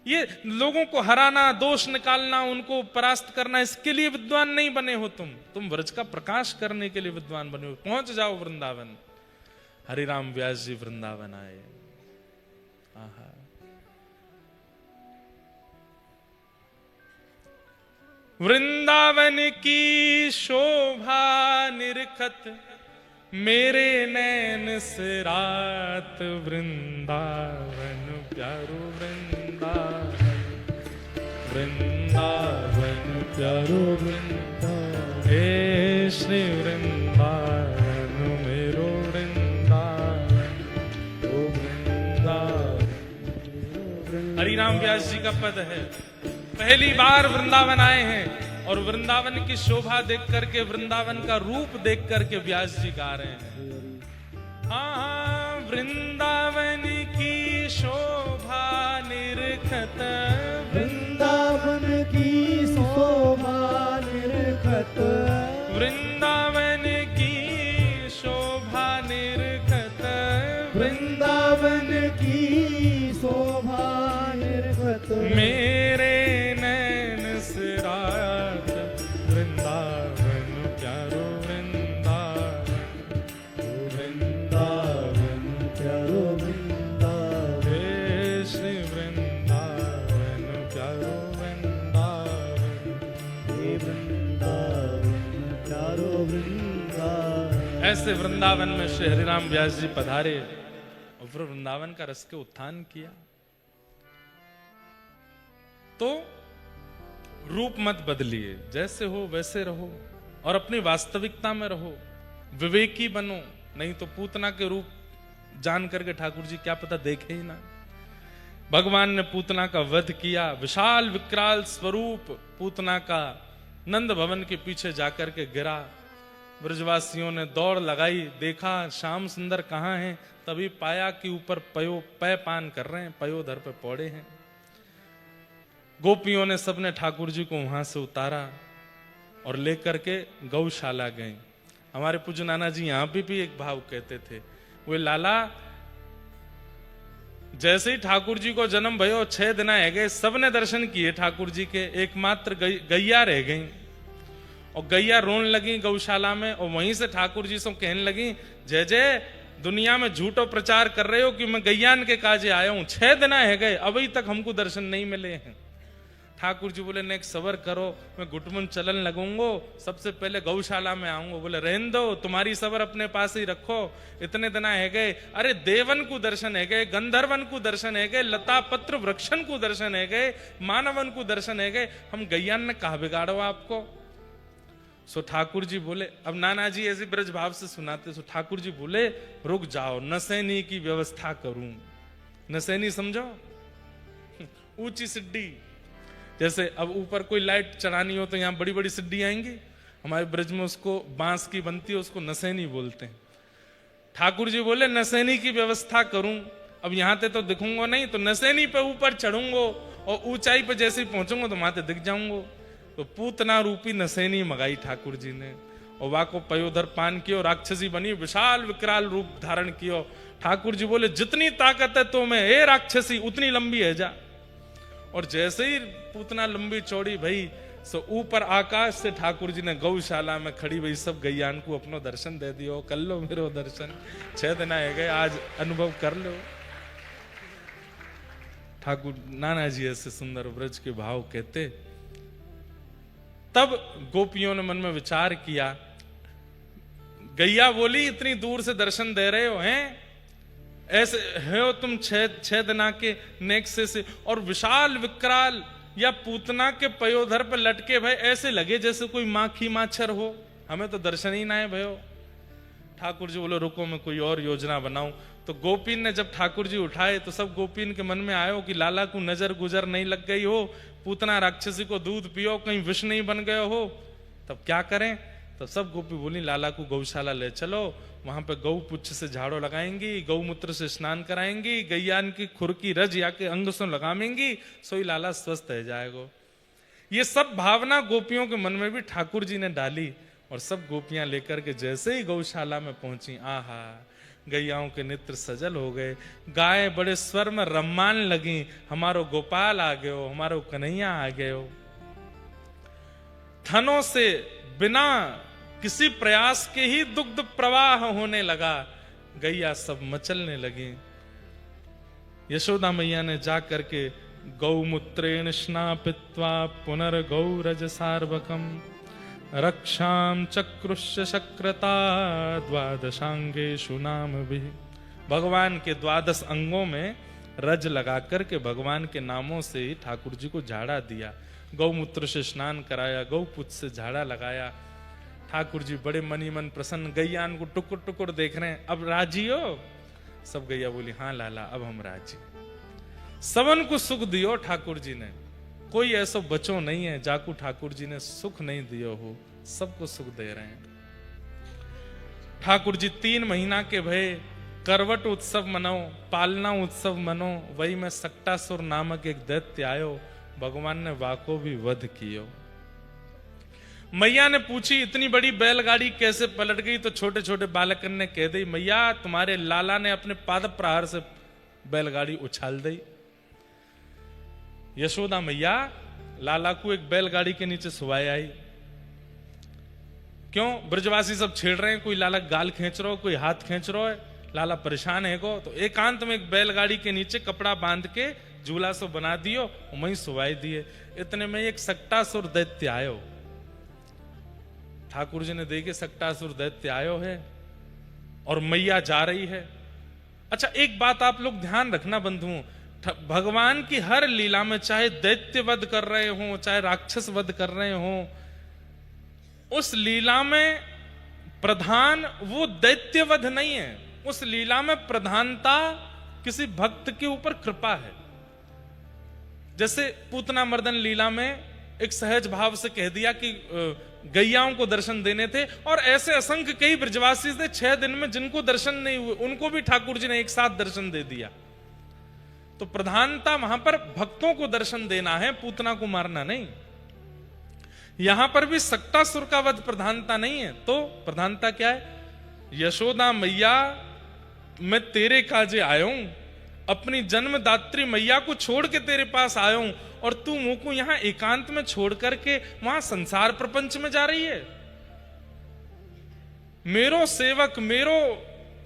ये लोगों को हराना, दोष निकालना, उनको परास्त करना, इसके लिए विद्वान नहीं बने हो तुम व्रज का प्रकाश करने के लिए विद्वान बने हो। पहुंच जाओ वृंदावन। हरिराम व्यास जी वृंदावन आए। आहा, वृंदावन की शोभा निरखत मेरे नैन से रात। वृंदावन प्यारो वृंदावन, वृंदावन प्यारो वृंदावन, हे श्री वृंदावन मेरो वृंदावन, ओ वृंदावन। हरिराम व्यास जी का पद है। पहली बार वृंदावन आए हैं और वृंदावन की शोभा देख करके, वृंदावन का रूप देख करके व्यास जी गा रहे हैं। हाँ, वृंदावन की शोभा निरखत, वृंदावन की शोभा निरखत, वृंदावन की शोभा निरखत, वृंदावन की शोभा निरखत, मेरे नैन से रात। वृंदावन प्यारो वृंदावन, वृंदावन प्यारो वृंदावन, हे श्री वृंदावन प्यारो वृंदावन, हे वृंदावन प्यारो वृंदावन। ऐसे वृंदावन में श्री हरिराम व्यास जी पधारे और फिर वृंदावन का रस के उत्थान किया। तो रूप मत बदलिए, जैसे हो वैसे रहो और अपनी वास्तविकता में रहो, विवेकी बनो। नहीं तो पूतना के रूप जान करके ठाकुर जी क्या पता देखे ही ना। भगवान ने पूतना का वध किया, विशाल विकराल स्वरूप पूतना का नंद भवन के पीछे जाकर के गिरा। ब्रजवासियों ने दौड़ लगाई, देखा श्याम सुंदर कहाँ हैं, तभी पाया कि ऊपर पय पान कर रहे हैं, पयोधर पे पौड़े हैं। गोपियों ने सबने ठाकुर जी को वहां से उतारा और लेकर के गौशाला गए। हमारे पूज्य नाना जी यहां भी एक भाव कहते थे, वे लाला जैसे ही ठाकुर जी को जन्म भयो 6 दिन है गए, सबने दर्शन किए ठाकुर जी के, एकमात्र गैया रह गई। और गैया रोन लगी गौशाला में, और वहीं से ठाकुर जी से कहने लगी, जय जय दुनिया में झूठो प्रचार कर रहे हो कि मैं गैयान के काजे आया हूं, 6 दिन है गए अभी तक हमको दर्शन नहीं मिले हैं। ठाकुर जी बोले नेक सबर करो, मैं घुटमुन चलन लगूंगो, सबसे पहले गौशाला में आऊंगा। बोले रहने दो, तुम्हारी सबर अपने पास ही रखो, इतने दिन है गए, अरे देवन को दर्शन है गए, गंधर्वन को दर्शन है गए, लता पत्र वृक्षन को दर्शन है गए, मानवन को दर्शन है गए, हम गैयान ने कहा बिगाड़ो आपको। सो ठाकुर जी बोले, अब नाना जी ऐसे ब्रज भाव से सुनाते, सो ठाकुर जी बोले रुक जाओ, नसैनी की व्यवस्था करूं। नसैनी समझो, ऊंची सिड्डी, जैसे अब ऊपर कोई लाइट चढ़ानी हो तो यहाँ बड़ी बड़ी सिड्डी आएंगी, हमारे ब्रज में उसको बांस की बनती है, उसको नसैनी बोलते हैं। ठाकुर जी बोले नसैनी की व्यवस्था करूं, अब यहाँ ते तो दिखूंगा नहीं, तो नसैनी पे ऊपर चढ़ूंगो और ऊंचाई पे जैसे ही पहुंचूंगा तो वहां दिख जाऊंगो। तो पूतना रूपी नसैनी मंगाई ठाकुर जी ने, और वा को पयोधर पान कियो, राक्षसी बनी, विशाल विकराल रूप धारण कियो। ठाकुर जी बोले जितनी ताकत है तो में ए राक्षसी उतनी लंबी है जा। और जैसे ही पूतना लंबी चौड़ी भई, सो ऊपर आकाश से ठाकुर जी ने गौशाला में खड़ी भई सब गैयान को अपनो दर्शन दे दियो, कर लो मेरो दर्शन, 6 दिन आए गए, आज अनुभव कर लो। ठाकुर नाना जी ऐसे सुंदर ब्रज के भाव कहते। तब गोपियों ने मन में विचार किया, गैया बोली इतनी दूर से दर्शन दे रहे हो हैं, ऐसे हो तुम 6 दिना के नेक से, और विशाल विकराल या पूतना के पयोधर पर लटके भाई ऐसे लगे जैसे कोई माखी माछर हो, हमें तो दर्शन ही ना है भयो। ठाकुर जी बोले रुको मैं कोई और योजना बनाऊं। तो गोपीन ने जब ठाकुर जी उठाए तो सब गोपीन के मन में आयो कि लाला को नजर गुजर नहीं लग गई हो, पूतना राक्षसी को दूध पियो कहीं विष नहीं बन गया हो, तब क्या करें। तो सब गोपी बोली लाला को गौशाला ले चलो, वहां पे गौ पुच्छ से झाड़ो लगाएंगी, गौमूत्र से स्नान कराएंगी, गैयान की खुर की रज या के अंग से लगाएंगी, सोई लाला स्वस्थ रह जाएगा। ये सब भावना गोपियों के मन में भी ठाकुर जी ने डाली, और सब गोपियां लेकर के जैसे ही गौशाला में पहुंची, आहा गैयाओं के नेत्र सजल हो गए, गाय बड़े स्वर में रम्मान लगी, हमारो गोपाल आ गयो, हमारो कन्हैया आ गयो। थनों से बिना किसी प्रयास के ही दुग्ध प्रवाह होने लगा, गैया सब मचलने लगी। यशोदा मैया ने जा करके गौमूत्रेण स्नापित्वा पुनर्गौरज सार्वकम रक्षाम चक्रुष्य शक्रता द्वादशांगेषु नाम भी। भगवान के 12 अंगों में रज लगा करके भगवान के नामों से ही ठाकुर जी को झाड़ा दिया, गौमूत्र से स्नान कराया, गौपुत्र से झाड़ा लगाया। ठाकुर जी बड़े मनी मन प्रसन्न, गैयान को टुकुर टुकुर देख रहे हैं, अब राजी हो? सब गैया बोली हाँ लाला अब हम राजी। सबन को सुख दियो ठाकुर जी ने, कोई ऐसा बचो नहीं है जाकू ठाकुर जी ने सुख नहीं दियो हो, सबको सुख दे रहे हैं। ठाकुर जी 3 महीना के भय करवट उत्सव मनाओ, पालना उत्सव मनो, वही में सक्टासुर नामक एक दैत्य आयो, भगवान ने वाको भी वध कियो। मैया ने पूछी इतनी बड़ी बैलगाड़ी कैसे पलट गई, तो छोटे छोटे बालकन ने कह दी मैया तुम्हारे लाला ने अपने पाद प्रहार से बैलगाड़ी उछाल दी। यशोदा मैया लाला को एक बैलगाड़ी के नीचे सुवाए आई। क्यों? ब्रजवासी सब छेड़ रहे हैं, कोई लाला गाल खींच रहा हो, कोई हाथ खींच रहा है, लाला परेशान है को, तो एकांत में एक बैलगाड़ी के नीचे कपड़ा बांध के झूला सो बना दियो, वहीं सुवाई दिए। इतने में एक सक्टासुर दैत्य आयो। ठाकुर जी ने देखे सक्टासुर दैत्य आयो है और मैया जा रही है। अच्छा एक बात आप लोग ध्यान रखना बंधुओं, भगवान की हर लीला में चाहे दैत्य वध कर रहे हो चाहे राक्षस वध कर रहे हो, उस लीला में प्रधान वो दैत्य वध नहीं है, उस लीला में प्रधानता किसी भक्त के ऊपर कृपा है। जैसे पूतना मर्दन लीला में एक सहज भाव से कह दिया कि गैयाओं को दर्शन देने थे, और ऐसे असंख्य कई ब्रजवासी थे 6 दिन में जिनको दर्शन नहीं हुए, उनको भी ठाकुर जी ने एक साथ दर्शन दे दिया। तो प्रधानता वहां पर भक्तों को दर्शन देना है, पूतना को मारना नहीं। यहां पर भी सक्टासुर का वध प्रधानता नहीं है, तो प्रधानता क्या है? यशोदा मैया मैं तेरे काजे आया हूं, अपनी जन्मदात्री मैया को छोड़ के तेरे पास आया हूं, और तू मुंह को यहां एकांत में छोड़ करके वहां संसार प्रपंच में जा रही है। मेरो सेवक मेरो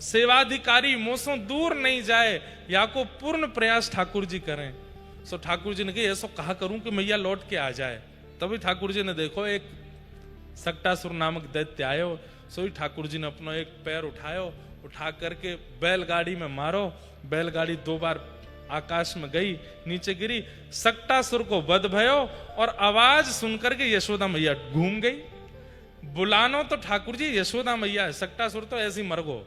सेवाधिकारी मोसों दूर नहीं जाए, या को पूर्ण प्रयास ठाकुर जी करें। सो ठाकुर जी ने कहा ऐसा कहा करूं कि मैया लौट के आ जाए। तभी ठाकुर जी ने देखो एक सक्टासुर नामक दैत्य आयो, सोई ठाकुर जी ने अपना एक पैर उठायो, उठा करके बैलगाड़ी में मारो, बैलगाड़ी 2 बार आकाश में गई, नीचे गिरी, सक्टासुर को वध भयो, और आवाज सुनकर के यशोदा मैया घूम गई। बुलानो तो ठाकुर जी यशोदा मैया है, सक्टासुर तो ऐसी मर गो।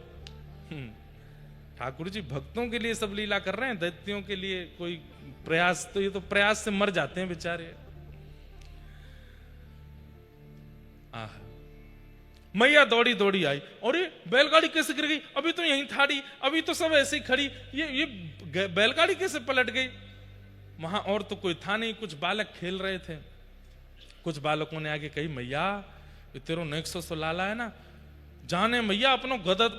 ठाकुर जी भक्तों के लिए सब लीला कर रहे हैं, दैत्यों के लिए कोई प्रयास, तो ये तो प्रयास से मर जाते हैं बेचारे। मैया दौड़ी दौड़ी आई, और ये बैलगाड़ी कैसे गिर गई? अभी तो यहीं थाड़ी, अभी तो सब ऐसे ही खड़ी, ये बैलगाड़ी कैसे पलट गई? वहां और तो कोई था नहीं, कुछ बालक खेल रहे थे। कुछ बालकों ने आगे कही मैया ये तेरो नेक्सो सो लाला है ना, जाने मैया अपनो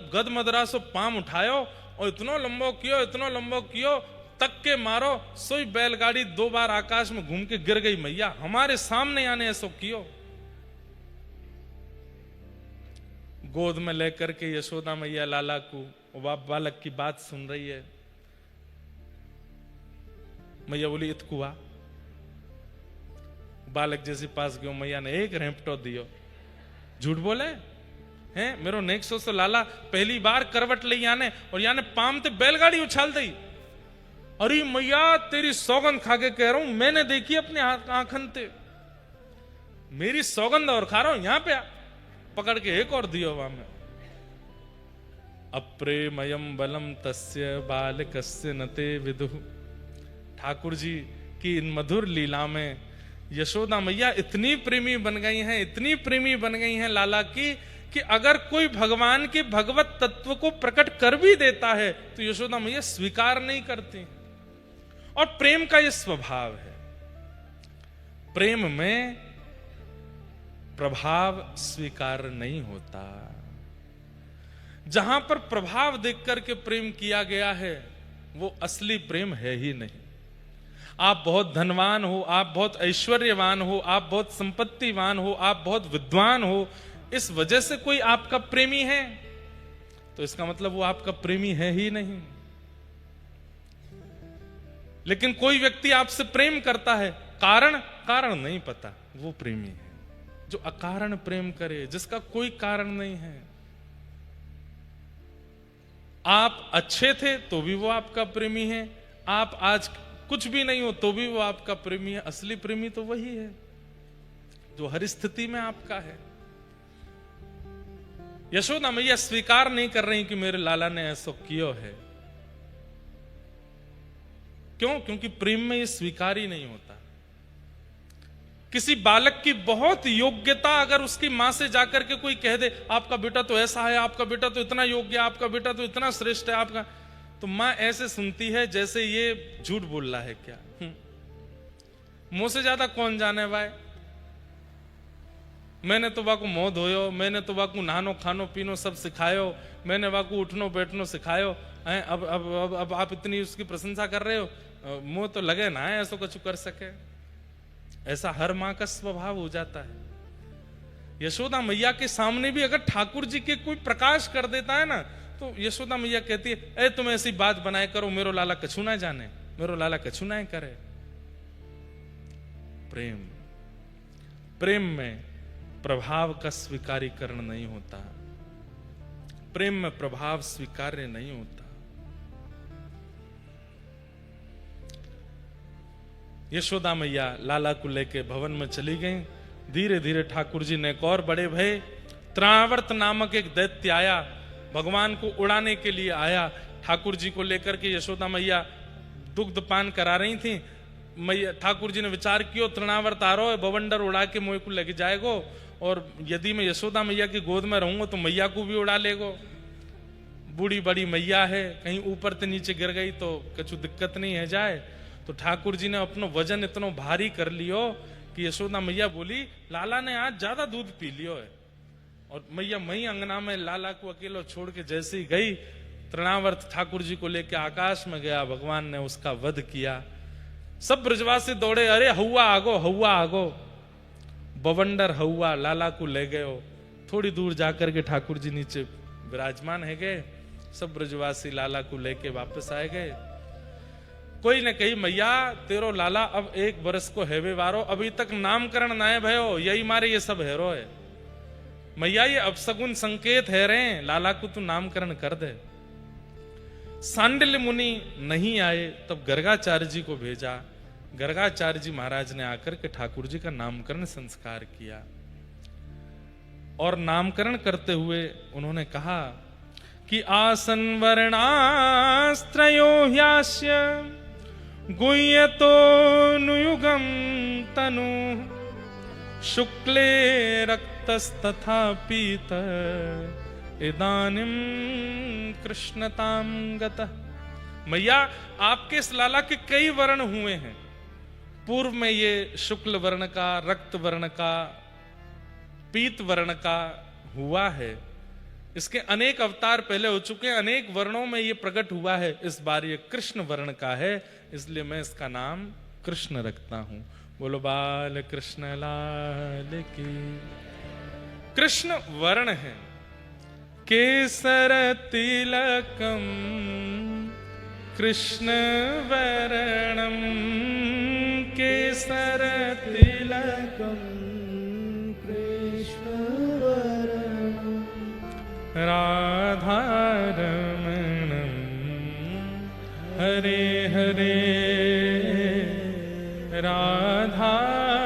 गद मदरा सो पाम उठायो, और इतनो लंबो कियो तक के मारो, सोई बैलगाड़ी 2 बार आकाश में घूम के गिर गई मैया, हमारे सामने आने ऐसो कियो। गोद में लेकर के यशोदा मैया लाला को, बालक की बात सुन रही है। मैया बोली इत कुआ, बालक जैसे पास गयो, मैया ने एक रेपटो दियो। झूठ बोले हैं? मेरो नेक्सो से लाला पहली बार करवट ले याने, और याने पाम ते बैलगाड़ी उछाल दी। अरे मैया तेरी सौगंध खा के कह रहा हूं, मैंने देखी अपने आंखन ते, मेरी सौगंध और खा रहा हूं। यहां पे पकड़ के एक और दियो वहां में। अप्रेमयम बलम तस्य बालकस्य नते विदुः। ठाकुर जी की इन मधुर लीला में यशोदा मैया इतनी प्रेमी बन गई हैं, इतनी प्रेमी बन गई हैं लाला की, कि अगर कोई भगवान के भगवत तत्व को प्रकट कर भी देता है तो यशोदा मैया स्वीकार नहीं करती। और प्रेम का यह स्वभाव है, प्रेम में प्रभाव स्वीकार नहीं होता। जहां पर प्रभाव देख करके प्रेम किया गया है वो असली प्रेम है ही नहीं। आप बहुत धनवान हो, आप बहुत ऐश्वर्यवान हो, आप बहुत संपत्तिवान हो, आप बहुत विद्वान हो, इस वजह से कोई आपका प्रेमी है तो इसका मतलब वो आपका प्रेमी है ही नहीं। लेकिन कोई व्यक्ति आपसे प्रेम करता है, कारण नहीं पता, वो प्रेमी है। जो अकारण प्रेम करे, जिसका कोई कारण नहीं है। आप अच्छे थे तो भी वो आपका प्रेमी है, आप आज कुछ भी नहीं हो तो भी वो आपका प्रेमी है। असली प्रेमी तो वही है जो हर स्थिति में आपका है। यशोदा मैया स्वीकार नहीं कर रही कि मेरे लाला ने ऐसा किया है। क्यों? क्योंकि प्रेम में ये स्वीकार ही नहीं होता। किसी बालक की बहुत योग्यता अगर उसकी मां से जाकर के कोई कह दे आपका बेटा तो ऐसा है, आपका बेटा तो इतना योग्य है, आपका बेटा तो इतना श्रेष्ठ है, आपका, तो मां ऐसे सुनती है जैसे ये झूठ बोल रहा है क्या। मुंह से ज्यादा कौन जाने भाई। मैंने तो वाकू मोह धोयो, मैंने तो वाकू नहानो खानो पीनो सब सिखायो, मैंने वाकू उठनो बैठनो सिखायो, अब आप इतनी उसकी प्रशंसा कर रहे हो, मुंह तो लगे ना है ऐसा कुछ कर सके। ऐसा हर मां का स्वभाव हो जाता है। यशोदा मैया के सामने भी अगर ठाकुर जी के कोई प्रकाश कर देता है ना तो यशोदा मैया कहती है ए तुम ऐसी बात बनाए करो, मेरो लाला कछु ना जाने, मेरो लाला कछु ना करे। प्रेम में प्रभाव का स्वीकारीकरण नहीं होता, प्रेम में प्रभाव स्वीकार्य नहीं होता। यशोदा मैया लाला को लेके भवन में चली गई। धीरे धीरे ठाकुर जी ने एक और बड़े भय त्रावर्त नामक एक दैत्य आया, भगवान को उड़ाने के लिए आया। ठाकुर जी को लेकर के यशोदा मैया दुग्ध पान करा रही थी। मैया ठाकुर जी ने विचार किया, तृणावर्त आ रहा है, बवंडर उड़ा के मुझे को लेके जाएगो, और यदि मैं यशोदा मैया की गोद में रहूंगा तो मैया को भी उड़ा लेगो। बूढ़ी बड़ी मैया है, कहीं ऊपर से नीचे गिर गई तो कुछ दिक्कत नहीं है जाए। तो ठाकुर जी ने अपना वजन इतना भारी कर लियो कि यशोदा मैया बोली, लाला ने आज ज्यादा दूध पी लियो है। और मैया मई अंगना में लाला को अकेलो छोड़ के जैसे ही गई, तृणावर्त ठाकुर जी को लेके आकाश में गया, भगवान ने उसका वध किया। सब ब्रजवासी दौड़े, अरे हौवा आगो, हौवा आगो। बवंडर हौवा लाला को ले गए। थोड़ी दूर जाकर के ठाकुर जी नीचे विराजमान है गए। सब ब्रजवासी लाला को लेके वापस आए गए। कोई ने कही, मैया तेरो लाला अब 1 वर्ष को हैवे वारो, अभी तक नामकरण ना है भयो, यही मारे ये सब हैरो है। मैया ये अपसगुन संकेत है रे, लाला को तू नामकरण कर दे। सांडिल्य मुनि नहीं आए, तब गर्गाचार्य जी को भेजा। गर्गाचार्य जी महाराज ने आकर के ठाकुर जी का नामकरण संस्कार किया। और नामकरण करते हुए उन्होंने कहा कि आसन वर्णास्त्रयो ह्यास्य गुह्यतो नुयुगम तनु शुक्ले रक्तस्तथा पीत इदानिम कृष्णताम गतः। मैया आपके इस लाला के कई वर्ण हुए हैं। पूर्व में ये शुक्ल वर्ण का, रक्त वर्ण का, पीत वर्ण का हुआ है। इसके अनेक अवतार पहले हो चुके हैं, अनेक वर्णों में ये प्रकट हुआ है। इस बार ये कृष्ण वर्ण का है, इसलिए मैं इसका नाम कृष्ण रखता हूं। बोलो बाल कृष्ण लाल की। कृष्ण वर्ण है। केसर तिलकम कृष्ण वर्णम, केसर तिलकम कृष्ण वर्णम राधारमणम हरे हरे राधारमणम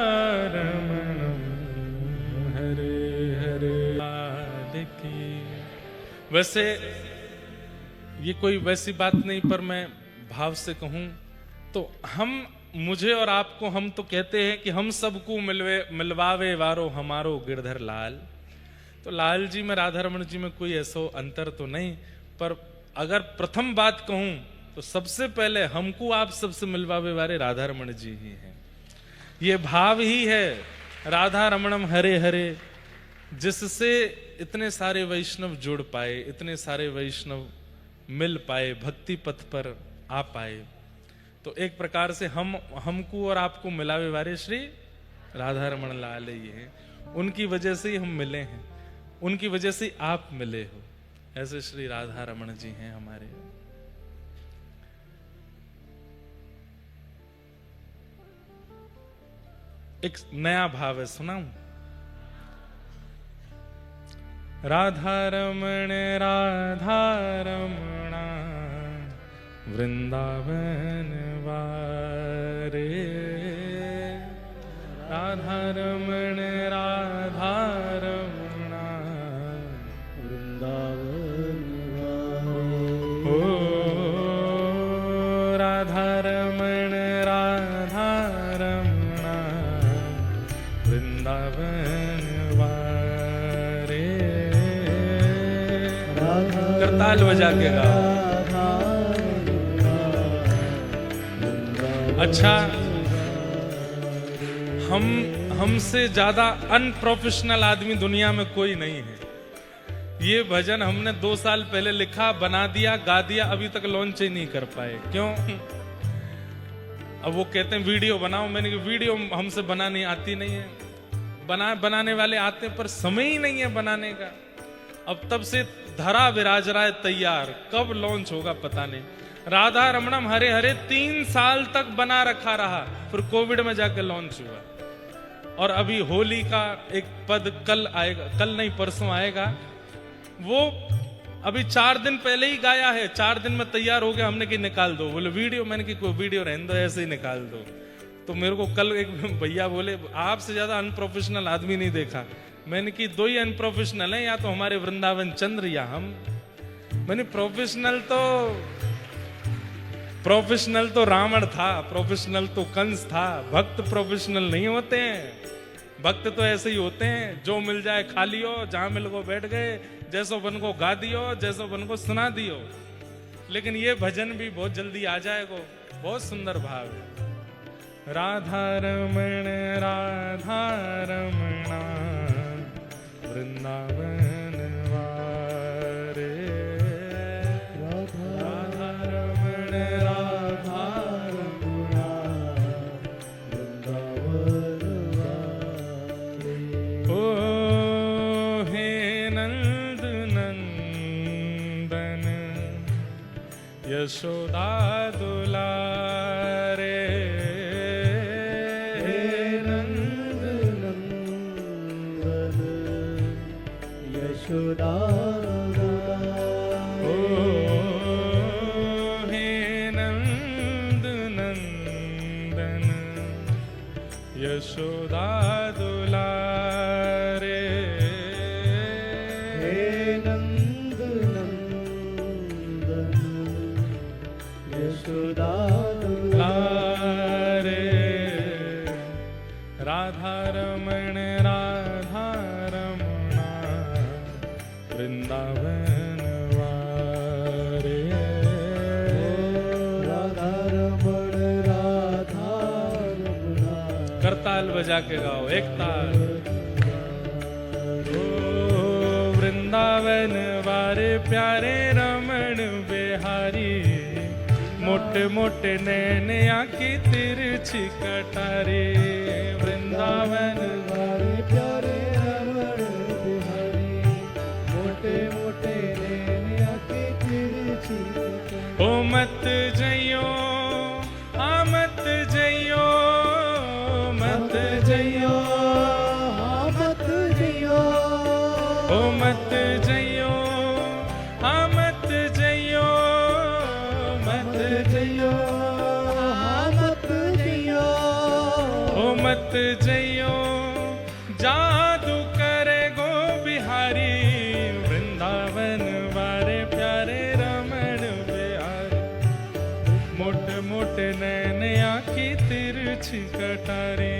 हरे हरे। वैसे ये कोई वैसी बात नहीं, पर मैं भाव से कहूं तो मुझे और आपको, हम तो कहते हैं कि हम सबको मिलवावे वारो हमारो गिरधर लाल। तो लाल जी में, राधा रमण जी में कोई ऐसा अंतर तो नहीं, पर अगर प्रथम बात कहूं तो सबसे पहले हमको आप सबसे मिलवावे वाले राधा रमण जी ही हैं। ये भाव ही है राधा रमणम हरे हरे, जिससे इतने सारे वैष्णव जुड़ पाए, इतने सारे वैष्णव मिल पाए, भक्ति पथ पर आ पाए। तो एक प्रकार से हमको और आपको मिलावे वाले श्री राधा रमण लाल ही हैं। उनकी वजह से ही हम मिले हैं, उनकी वजह से आप मिले हो। ऐसे श्री राधा रमण जी हैं हमारे। एक नया भाव है, सुनाऊं? राधा रमण वृंदावन वारे, राधा रमण वृंदावन ओ राधा रमण वृंदावन वारे। करताल बजा के गा। अच्छा, हमसे ज्यादा अनप्रोफेशनल आदमी दुनिया में कोई नहीं है। ये भजन हमने 2 साल पहले लिखा, बना दिया, गा दिया, अभी तक लॉन्च ही नहीं कर पाए। क्यों? अब वो कहते हैं वीडियो बनाओ। मैंने कहा वीडियो हमसे बनानी आती नहीं है। बनाने वाले आते पर समय ही नहीं है बनाने का। अब तब से धरा विराज रहा है तैयार, कब लॉन्च होगा पता नहीं। राधा रमणम हरे हरे 3 साल तक बना रखा रहा, फिर कोविड में जाकर लॉन्च हुआ। और अभी होली का एक पद कल आएगा, कल नहीं परसों आएगा। वो अभी 4 दिन पहले ही गाया है, 4 दिन में तैयार हो गया। हमने कि निकाल दो, बोले वीडियो। मैंने कि कोई वीडियो रहने दो, ऐसे ही निकाल दो। तो मेरे को कल एक भैया बोले, आपसे ज्यादा अनप्रोफेशनल आदमी नहीं देखा। मैंने कि 2 ही अनप्रोफेशनल है, या तो हमारे वृंदावन चंद्र या हम। मैंने प्रोफेशनल तो रावण था, प्रोफेशनल तो कंस था, भक्त प्रोफेशनल नहीं होते हैं। भक्त तो ऐसे ही होते हैं, जो मिल जाए खा लियो, जहां मिल को बैठ गए, जैसो बन को गा दियो, जैसो बन को सुना दियो। लेकिन ये भजन भी बहुत जल्दी आ जाएगा, बहुत सुंदर भाव है। राधा रमण रमणा वृंदावन वारे, राधा रमण रमणा वृंदावन वारे। ओ हे नंद नंदन यशोदा दुलारे, यशोदा ओ हे नंद नंदन यशोदा दुलारे, हे नंद नंदन यशोदा दुलारे। राधा रमण वृंदावन वारे, राधा रमण करताल बजा के गाओ, एक ताल। ओ वृंदावन वारे प्यारे रमण बिहारी, मोटे मोटे नैन आंखी तिरछी कटारी। वृंदावन वारे प्यारे रमण बिहारी, मोटे मोटे नैन आंखी तिरछी कटारी। ओ मत जइयो मत जइयो, मत जइयो मत जइयो, ओ मत जइयो मत जइयो, मत जइयो मत जइयो, ओ मत जइयो जादू करे गो बिहारी। वृंदावन वारे प्यारे रमण बिहारी, मोटे मोटे नैन आंखी तिरछी कटारी।